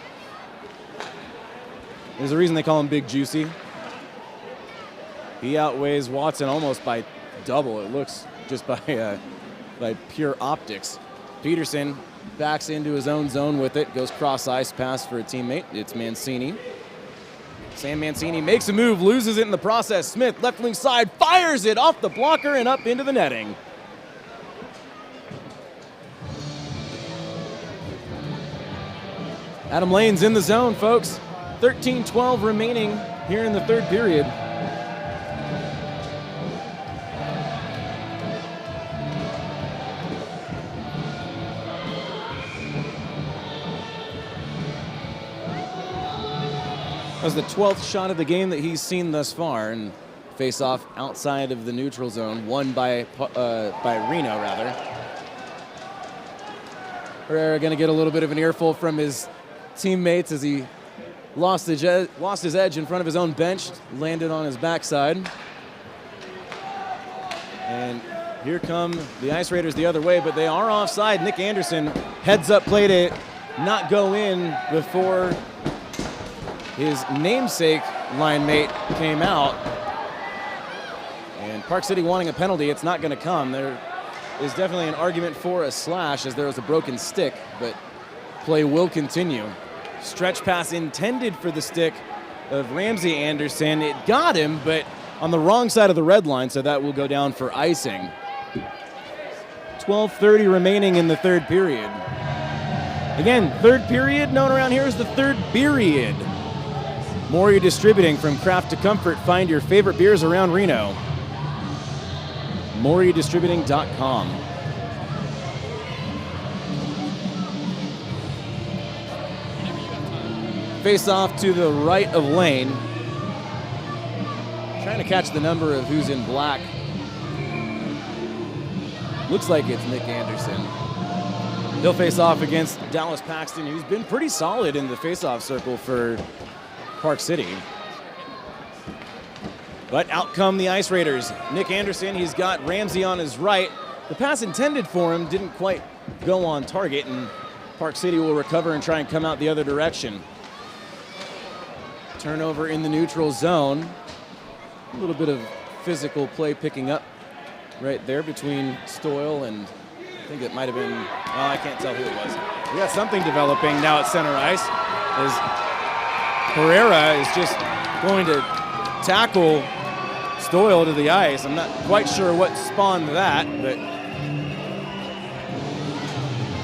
There's a reason they call him Big Juicy. He outweighs Watson almost by double. It looks just by pure optics. Peterson backs into his own zone with it. Goes cross ice pass for a teammate. It's Mancini. Sam Mancini makes a move, loses it in the process. Smith, left wing side, fires it off the blocker and up into the netting. Adam Lane's in the zone, folks. 13-12 remaining here in the third period. That was the 12th shot of the game that he's seen thus far, and face off outside of the neutral zone, won by Reno, rather. Herrera going to get a little bit of an earful from his teammates as he lost his edge in front of his own bench, landed on his backside. And here come the Ice Raiders the other way, but they are offside. Nick Anderson, heads up play to not go in before his namesake line mate came out. And Park City wanting a penalty, it's not going to come. There is definitely an argument for a slash as there was a broken stick, but play will continue. Stretch pass intended for the stick of Ramsey Anderson. It got him, but on the wrong side of the red line, so that will go down for icing. 12:30 remaining in the third period. Again, third period, known around here as the third period. Maury Distributing, from craft to comfort. Find your favorite beers around Reno. MauryDistributing.com. Face off to the right of lane. Trying to catch the number of who's in black. Looks like it's Nick Anderson. He'll face off against Dallas Paxton, who's been pretty solid in the face-off circle for Park City. But out come the Ice Raiders. Nick Anderson, he's got Ramsey on his right. The pass intended for him didn't quite go on target, and Park City will recover and try and come out the other direction. Turnover in the neutral zone. A little bit of physical play picking up right there between Stoyle and I think it might have been, well, I can't tell who it was. We got something developing now at center ice as Herrera is just going to tackle Stoyle to the ice. I'm not quite sure what spawned that, but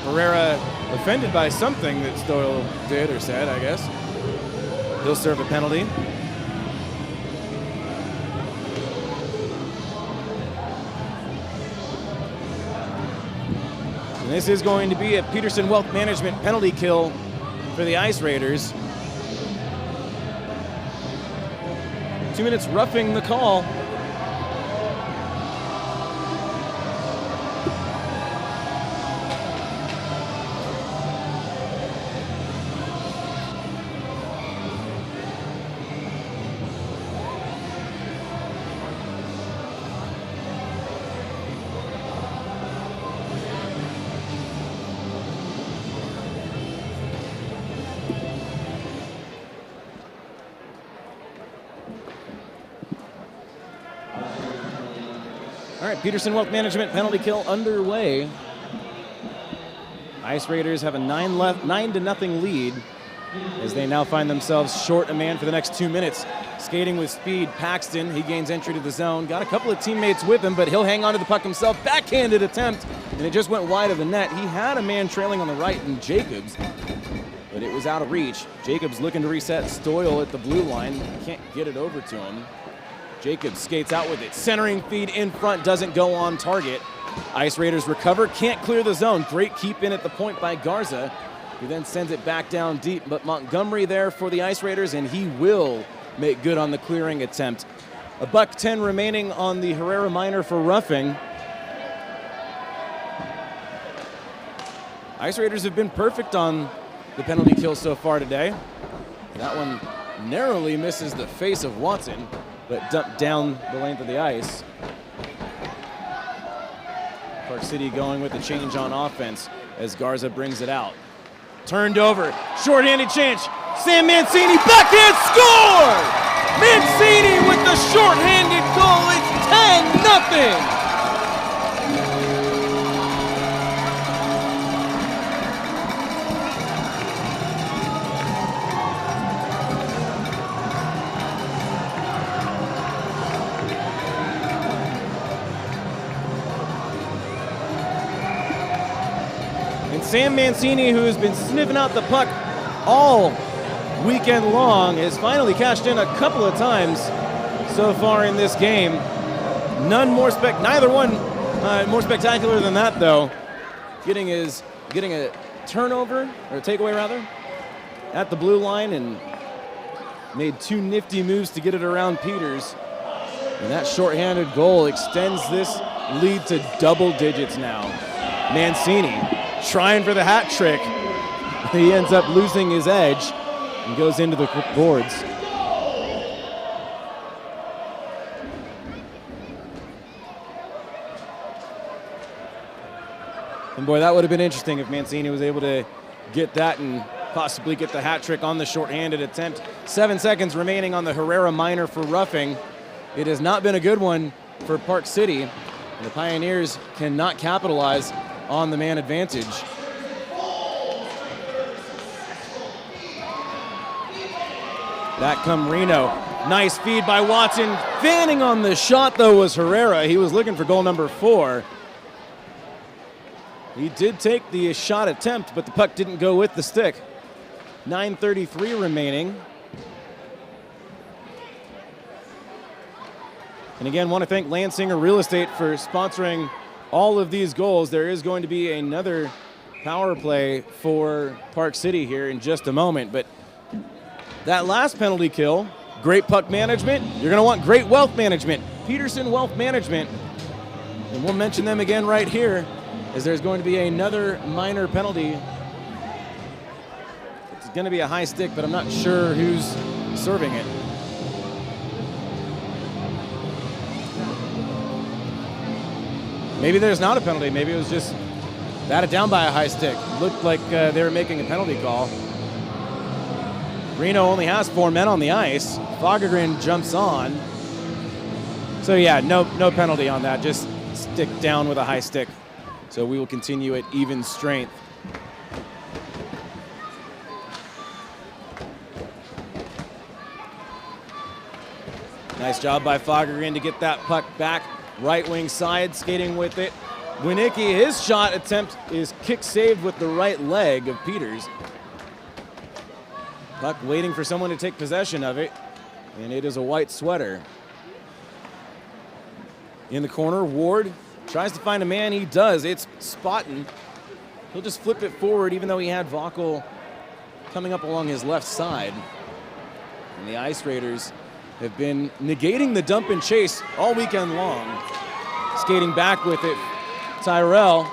Herrera offended by something that Stoyle did or said, I guess. He'll serve a penalty. And this is going to be a Peterson Wealth Management penalty kill for the Ice Raiders. 2 minutes roughing the call. All right, Peterson Wealth Management penalty kill underway. Ice Raiders have a 9-0 lead as they now find themselves short a man for the next 2 minutes. Skating with speed, Paxton, he gains entry to the zone. Got a couple of teammates with him, but he'll hang on to the puck himself. Backhanded attempt, and it just went wide of the net. He had a man trailing on the right in Jacobs, but it was out of reach. Jacobs looking to reset Stoyle at the blue line. Can't get it over to him. Jacobs skates out with it. Centering feed in front doesn't go on target. Ice Raiders recover, can't clear the zone. Great keep in at the point by Garza, who then sends it back down deep. But Montgomery there for the Ice Raiders, and he will make good on the clearing attempt. $1:10 remaining on the Herrera minor for roughing. Ice Raiders have been perfect on the penalty kill so far today. That one narrowly misses the face of Watson, but dumped down the length of the ice. Park City going with the change on offense as Garza brings it out. Turned over, shorthanded chance. Sam Mancini, backhand score! Mancini with the shorthanded goal. It's 10-0. Sam Mancini, who has been sniffing out the puck all weekend long, has finally cashed in a couple of times so far in this game. Neither one more spectacular than that, though. Getting a turnover, or a takeaway rather, at the blue line, and made two nifty moves to get it around Peters. And that shorthanded goal extends this lead to double digits now. Mancini trying for the hat trick. He ends up losing his edge and goes into the boards. And boy, that would have been interesting if Mancini was able to get that and possibly get the hat trick on the shorthanded attempt. 7 seconds remaining on the Herrera minor for roughing. It has not been a good one for Park City. The Pioneers cannot capitalize on the man advantage. Back come Reno. Nice feed by Watson. Fanning on the shot, though, was Herrera. He was looking for goal number 4. He did take the shot attempt, but the puck didn't go with the stick. 9:33 remaining. And again, want to thank Landsinger Real Estate for sponsoring all of these goals. There is going to be another power play for Park City here in just a moment. But that last penalty kill, great puck management. You're going to want great wealth management. Peterson Wealth Management. And we'll mention them again right here, as there's going to be another minor penalty. It's going to be a high stick, but I'm not sure who's serving it. Maybe there's not a penalty. Maybe it was just batted down by a high stick. Looked like they were making a penalty call. Reno only has 4 men on the ice. Fagergren jumps on. So yeah, no penalty on that. Just stick down with a high stick. So we will continue at even strength. Nice job by Fagergren to get that puck back. Right wing side, skating with it. Winicki, his shot attempt is kick saved with the right leg of Peters. Puck waiting for someone to take possession of it, and it is a white sweater. In the corner, Ward tries to find a man. He does. It's Spotton. He'll just flip it forward, even though he had Vaughel coming up along his left side. And the Ice Raiders have been negating the dump and chase all weekend long. Skating back with it, Tyrell.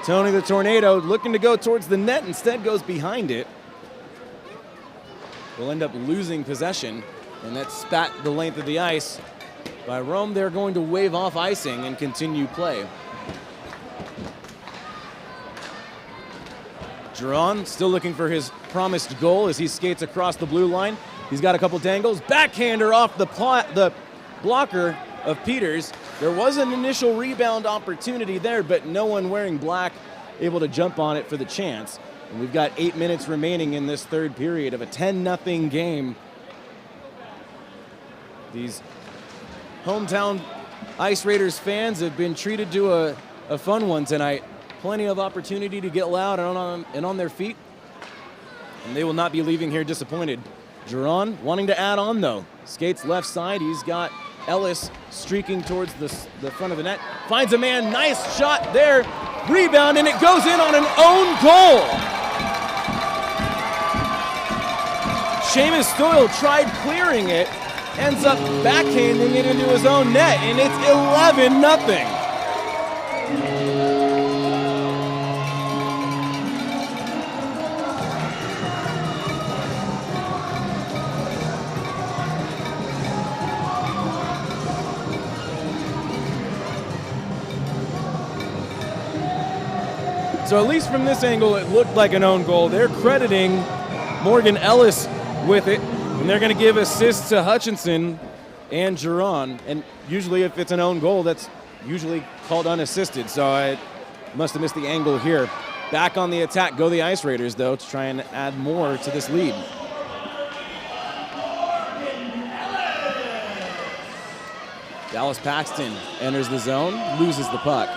Tony the Tornado looking to go towards the net, instead goes behind it. Will end up losing possession, and that spat the length of the ice by Rome. They're going to wave off icing and continue play. Giron still looking for his promised goal as he skates across the blue line. He's got a couple dangles. Backhander off the blocker of Peters. There was an initial rebound opportunity there, but no one wearing black able to jump on it for the chance. And we've got 8 minutes remaining in this third period of a 10-0 game. These hometown Ice Raiders fans have been treated to a fun one tonight. Plenty of opportunity to get loud and on their feet. And they will not be leaving here disappointed. Giron wanting to add on, though. Skates left side. He's got Ellis streaking towards the front of the net. Finds a man. Nice shot there. Rebound, and it goes in on an own goal. Seamus Stoyle tried clearing it. Ends up backhanding it into his own net, and it's 11-0. So at least from this angle, it looked like an own goal. They're crediting Morgan Ellis with it, and they're going to give assists to Hutchinson and Giron. And usually if it's an own goal, that's usually called unassisted. So I must have missed the angle here. Back on the attack go the Ice Raiders, though, to try and add more to this lead. Dallas Paxton enters the zone, loses the puck.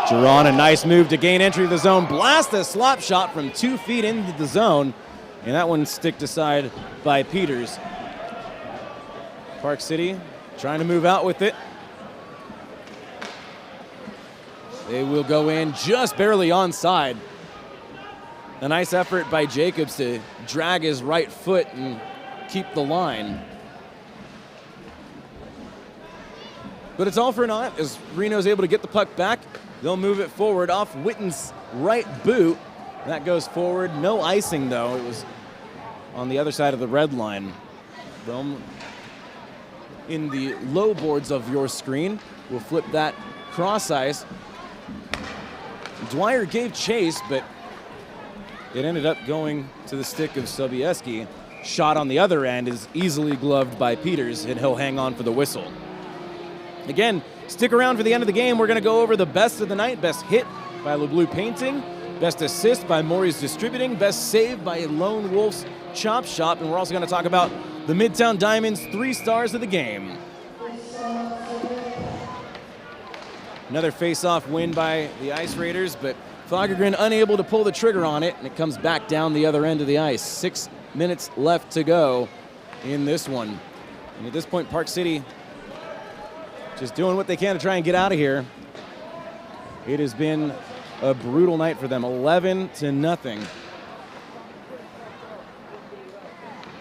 Giron, a nice move to gain entry to the zone. Blast a slap shot from 2 feet into the zone. And that one sticked aside by Peters. Park City trying to move out with it. They will go in just barely onside. A nice effort by Jacobs to drag his right foot and keep the line. But it's all for naught as Reno's able to get the puck back. They'll move it forward off Witten's right boot. That goes forward. No icing, though. It was on the other side of the red line. Rome in the low boards of your screen. We'll flip that cross ice. Dwyer gave chase, but it ended up going to the stick of Sobieski. Shot on the other end is easily gloved by Peters, and he'll hang on for the whistle. Again, stick around for the end of the game. We're going to go over the best of the night. Best hit by LeBlue Painting. Best assist by Maury's Distributing. Best save by Lone Wolf's Chop Shop. And we're also going to talk about the Midtown Diamonds 3 stars of the game. Another face-off win by the Ice Raiders, but Fagergren unable to pull the trigger on it, and it comes back down the other end of the ice. 6 minutes left to go in this one. And at this point, Park City just doing what they can to try and get out of here. It has been a brutal night for them, 11-0.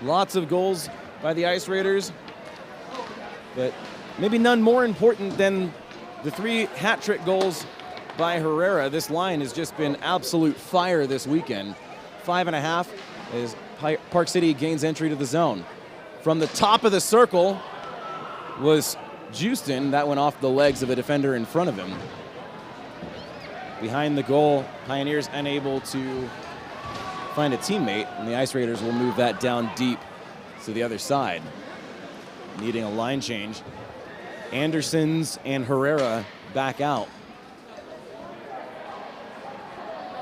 Lots of goals by the Ice Raiders, but maybe none more important than the 3 hat-trick goals by Herrera. This line has just been absolute fire this weekend. 5.5 as Park City gains entry to the zone. From the top of the circle was Houston. That went off the legs of a defender in front of him. Behind the goal, Pioneers unable to find a teammate, and the Ice Raiders will move that down deep to the other side. Needing a line change. Andersons and Herrera back out.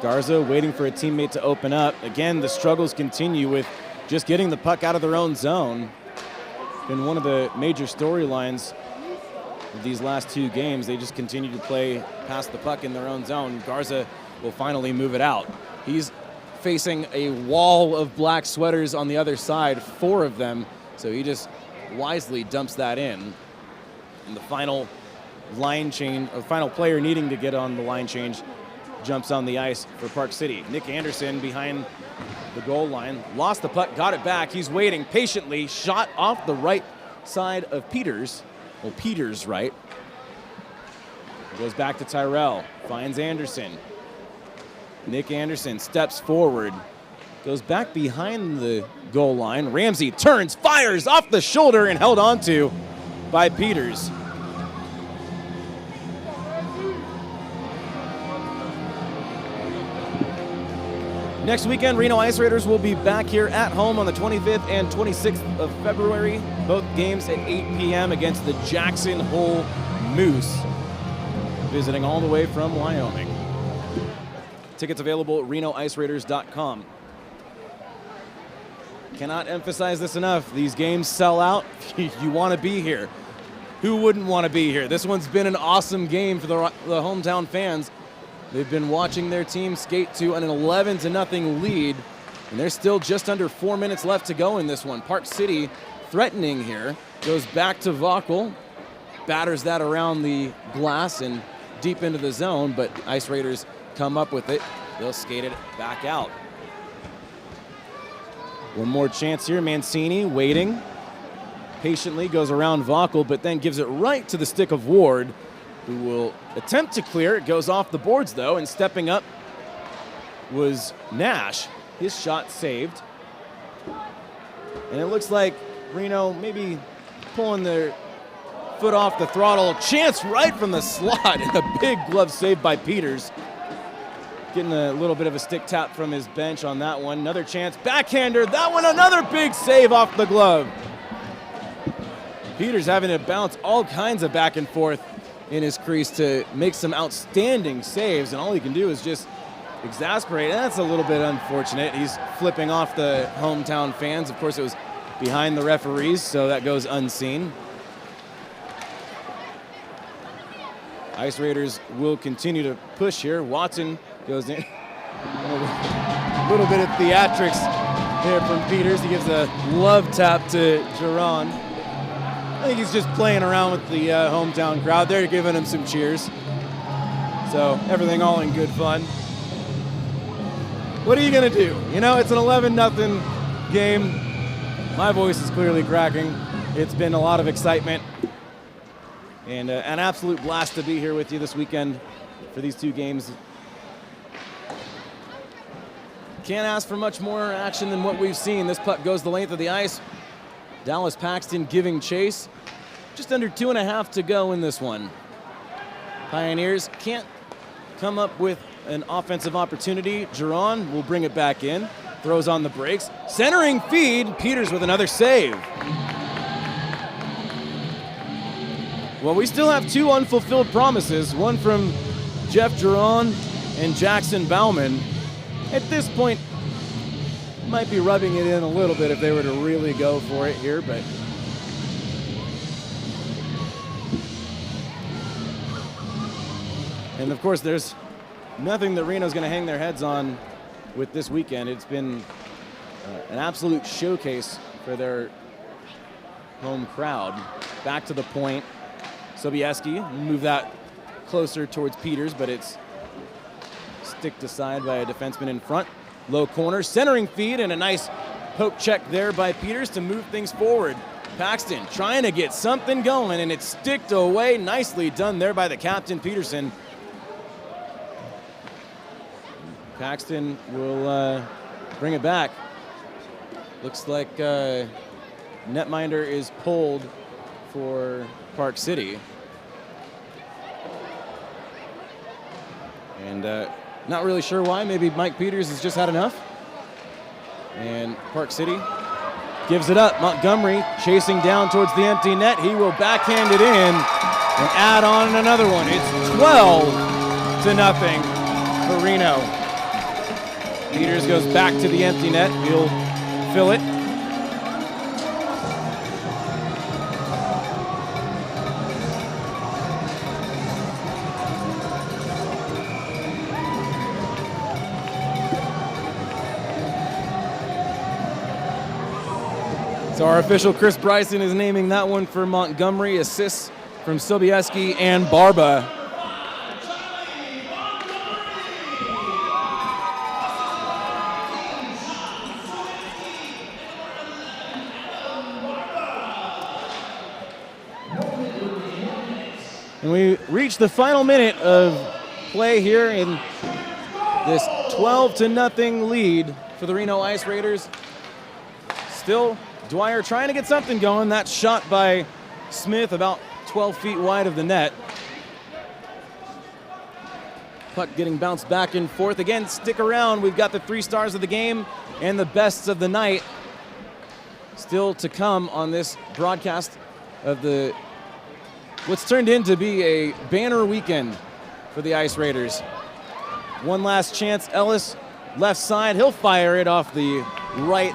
Garza waiting for a teammate to open up. Again, the struggles continue with just getting the puck out of their own zone. Been one of the major storylines of these last 2 games. They just continue to play past the puck in their own zone. Garza will finally move it out. He's facing a wall of black sweaters on the other side, 4 of them, so he just wisely dumps that in. And the final line change, or final player needing to get on the line change, jumps on the ice for Park City. Nick Anderson behind the goal line, lost the puck, got it back. He's waiting patiently, shot off the right side of Peters. Well, Peters right. Goes back to Tyrell, finds Anderson. Nick Anderson steps forward, goes back behind the goal line. Ramsey turns, fires off the shoulder, and held onto by Peters. Next weekend, Reno Ice Raiders will be back here at home on the 25th and 26th of February. Both games at 8 p.m. against the Jackson Hole Moose, visiting all the way from Wyoming. Tickets available at RenoIceRaiders.com. Cannot emphasize this enough. These games sell out. You want to be here. Who wouldn't want to be here? This one's been an awesome game for the hometown fans. They've been watching their team skate to an 11-0 lead, and there's still just under 4 minutes left to go in this one. Park City threatening here, goes back to Vaughel, batters that around the glass and deep into the zone, but Ice Raiders come up with it. They'll skate it back out. One more chance here. Mancini waiting patiently, goes around Vaughel, but then gives it right to the stick of Ward, who will attempt to clear. It goes off the boards, though, and stepping up was Nash. His shot saved. And it looks like Reno maybe pulling their foot off the throttle. Chance right from the slot, and a big glove save by Peters. Getting a little bit of a stick tap from his bench on that one. Another chance, backhander. That one, another big save off the glove. Peters having to bounce all kinds of back and forth in his crease to make some outstanding saves, and all he can do is just exasperate. That's a little bit unfortunate. He's flipping off the hometown fans. Of course, it was behind the referees, so that goes unseen. Ice Raiders will continue to push here. Watson goes in. A little bit of theatrics there from Peters. He gives a love tap to Geron. I think he's just playing around with the hometown crowd. They're giving him some cheers. So everything all in good fun. What are you going to do? You know, it's an 11-0 game. My voice is clearly cracking. It's been a lot of excitement and an absolute blast to be here with you this weekend for these two games. Can't ask for much more action than what we've seen. This puck goes the length of the ice. Dallas Paxton giving chase. Just under 2.5 to go in this one. Pioneers can't come up with an offensive opportunity. Giron will bring it back in. Throws on the brakes. Centering feed. Peters with another save. Well, we still have two unfulfilled promises. One from Jeff Giron and Jackson Bauman. At this point, might be rubbing it in a little bit if they were to really go for it here, but and of course there's nothing that Reno's going to hang their heads on with this weekend. It's been an absolute showcase for their home crowd. Back to the point. Sobieski move that closer towards Peters, but it's sticked aside by a defenseman in front. Low corner, centering feed, and a nice poke check there by Peters to move things forward. Paxton trying to get something going, and it's sticked away. Nicely done there by the captain, Peterson. Paxton will bring it back. Looks like netminder is pulled for Park City. And not really sure why. Maybe Mike Peters has just had enough. And Park City gives it up. Montgomery chasing down towards the empty net. He will backhand it in and add on another one. It's 12-0 for Reno. Peters goes back to the empty net. He'll fill it. So our official Chris Bryson is naming that one for Montgomery. Assists from Sobieski and Barba. And we reach the final minute of play here in this 12-0 lead for the Reno Ice Raiders. Still Dwyer trying to get something going. That shot by Smith about 12 feet wide of the net. Puck getting bounced back and forth. Again, stick around. We've got the 3 stars of the game and the bests of the night still to come on this broadcast of the what's turned into be a banner weekend for the Ice Raiders. One last chance. Ellis, left side. He'll fire it off the right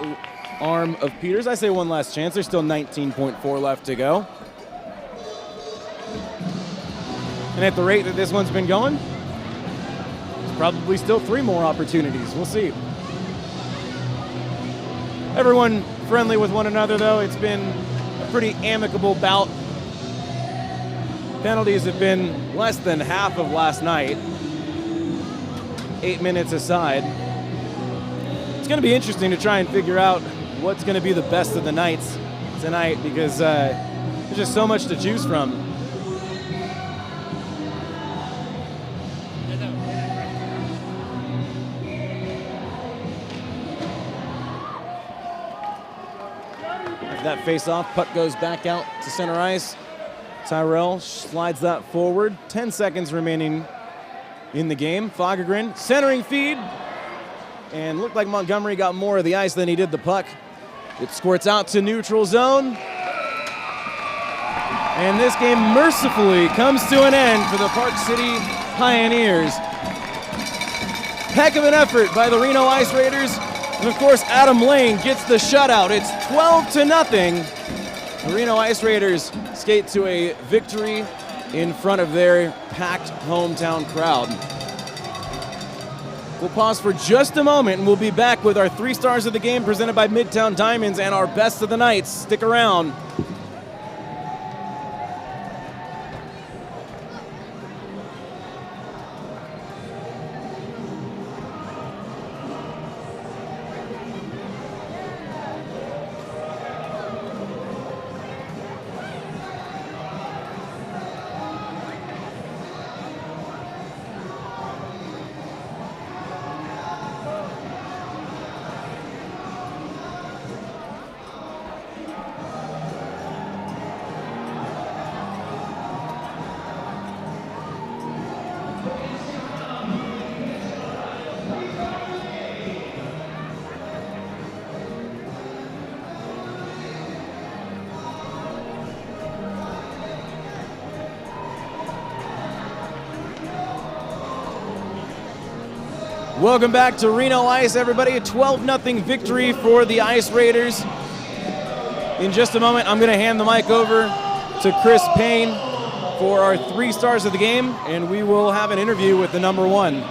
arm of Peters. I say one last chance. There's still 19.4 left to go. And at the rate that this one's been going, there's probably still 3 more opportunities. We'll see. Everyone friendly with one another, though. It's been a pretty amicable bout. Penalties have been less than half of last night. 8 minutes aside. It's going to be interesting to try and figure out what's going to be the best of the nights tonight, because there's just so much to choose from. After that face-off, puck goes back out to center ice. Tyrell slides that forward. 10 seconds remaining in the game. Fagergren centering feed. And looked like Montgomery got more of the ice than he did the puck. It squirts out to neutral zone. And this game mercifully comes to an end for the Park City Pioneers. Heck of an effort by the Reno Ice Raiders. And of course, Adam Lane gets the shutout. It's 12-0. The Reno Ice Raiders skate to a victory in front of their packed hometown crowd. We'll pause for just a moment, and we'll be back with our 3 stars of the game presented by Midtown Diamonds and our best of the nights. Stick around. Welcome back to Reno Ice, everybody. A 12-0 victory for the Ice Raiders. In just a moment, I'm going to hand the mic over to Chris Payne for our 3 stars of the game, and we will have an interview with the number 1.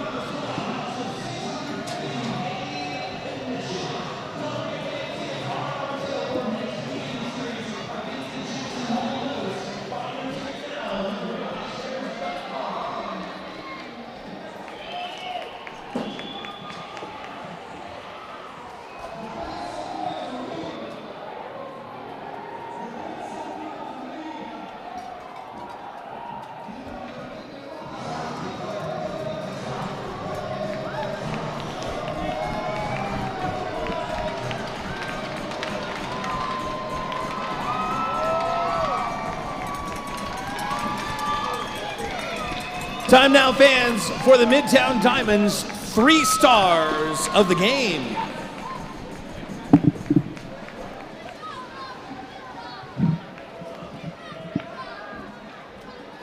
Time now, fans, for the Midtown Diamonds 3 stars of the game.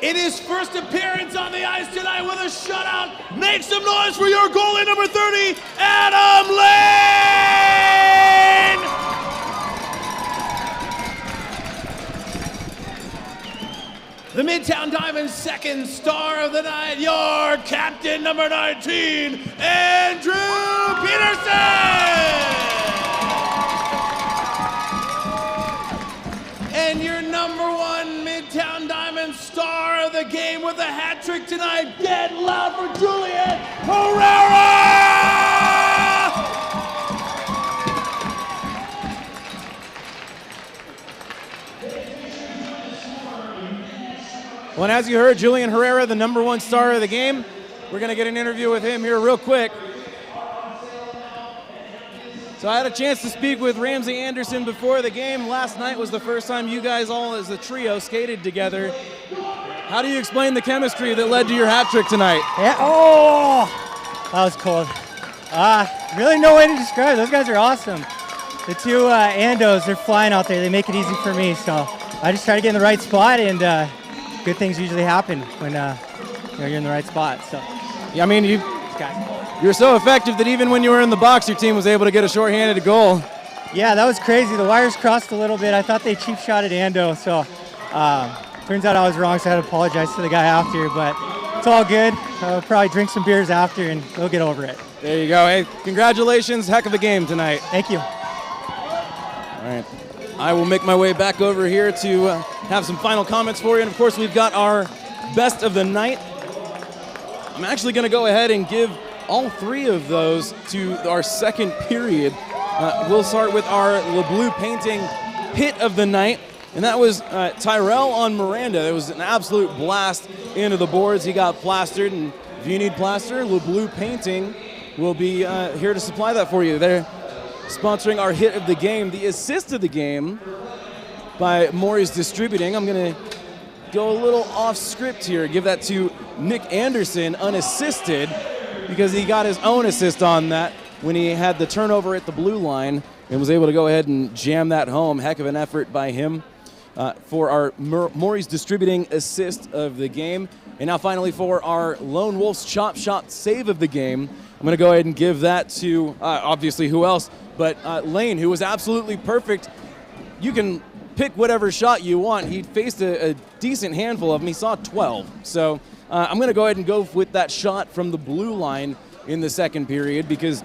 In his first appearance on the ice tonight with a shutout, make some noise for your goalie number 30, Adam Lane! The Midtown Diamonds' 2nd star of the night, your captain number 19, Andrew Peterson! And your number 1 Midtown Diamonds star of the game with a hat trick tonight, get loud for Julian Herrera! Well, and as you heard, Julian Herrera, the number 1 star of the game. We're going to get an interview with him here real quick. So I had a chance to speak with Ramsey Anderson before the game. Last night was the first time you guys all as a trio skated together. How do you explain the chemistry that led to your hat trick tonight? Yeah. Oh, that was cold. Really no way to describe it. Those guys are awesome. The 2 Andos, they're flying out there. They make it easy for me. So I just try to get in the right spot, and good things usually happen when you're in the right spot. So Yeah, I mean, you're so effective that even when you were in the box, your team was able to get a shorthanded goal. yeah, that was crazy. The wires crossed a little bit. I thought they cheap shotted Ando, so turns out I was wrong, so I had to apologize to the guy after, but it's all good. I'll probably drink some beers after, and we'll get over it. There you go. Hey, congratulations. Heck of a game tonight. Thank you. All right. I will make my way back over here to have some final comments for you. And, of course, we've got our best of the night. I'm actually going to go ahead and give all 3 of those to our second period. We'll start with our LeBlue painting hit of the night, and that was Tyrell on Miranda. It was an absolute blast into the boards. He got plastered, and if you need plaster, LeBlue painting will be here to supply that for you. They're sponsoring our hit of the game. The assist of the game by Maury's Distributing. I'm going to go a little off script here, give that to Nick Anderson unassisted, because he got his own assist on that when he had the turnover at the blue line and was able to go ahead and jam that home. Heck of an effort by him for our Maury's Distributing assist of the game. And now finally for our Lone Wolf's Chop Shot save of the game, I'm going to go ahead and give that to, obviously, who else, but Lane, who was absolutely perfect. You can pick whatever shot you want. He faced a decent handful of them. He saw 12. So I'm going to go ahead and go with that shot from the blue line in the second period because,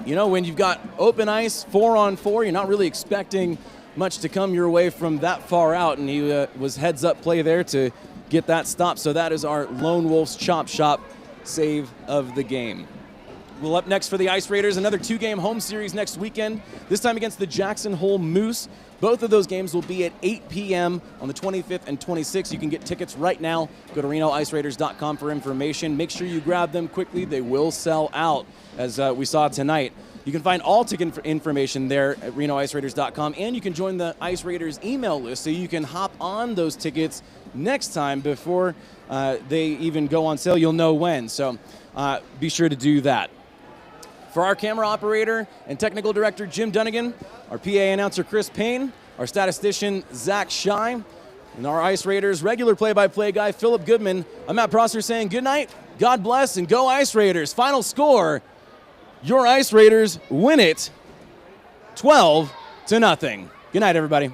you know, when you've got open ice, 4-on-4, you're not really expecting much to come your way from that far out, and he was heads-up play there to get that stop. So that is our Lone Wolf's Chop Shop save of the game. Well, up next for the Ice Raiders, another 2-game home series next weekend, this time against the Jackson Hole Moose. Both of those games will be at 8 p.m. on the 25th and 26th. You can get tickets right now. Go to RenoIceRaiders.com for information. Make sure you grab them quickly. They will sell out, as we saw tonight. You can find all ticket information there at RenoIceRaiders.com, and you can join the Ice Raiders email list so you can hop on those tickets next time before they even go on sale. You'll know when, so be sure to do that. For our camera operator and technical director, Jim Dunnigan, our PA announcer, Chris Payne, our statistician, Zach Shy, and our Ice Raiders regular play-by-play guy, Philip Goodman, I'm Matt Prosser saying good night, God bless, and go Ice Raiders. Final score, your Ice Raiders win it 12-0. Good night, everybody.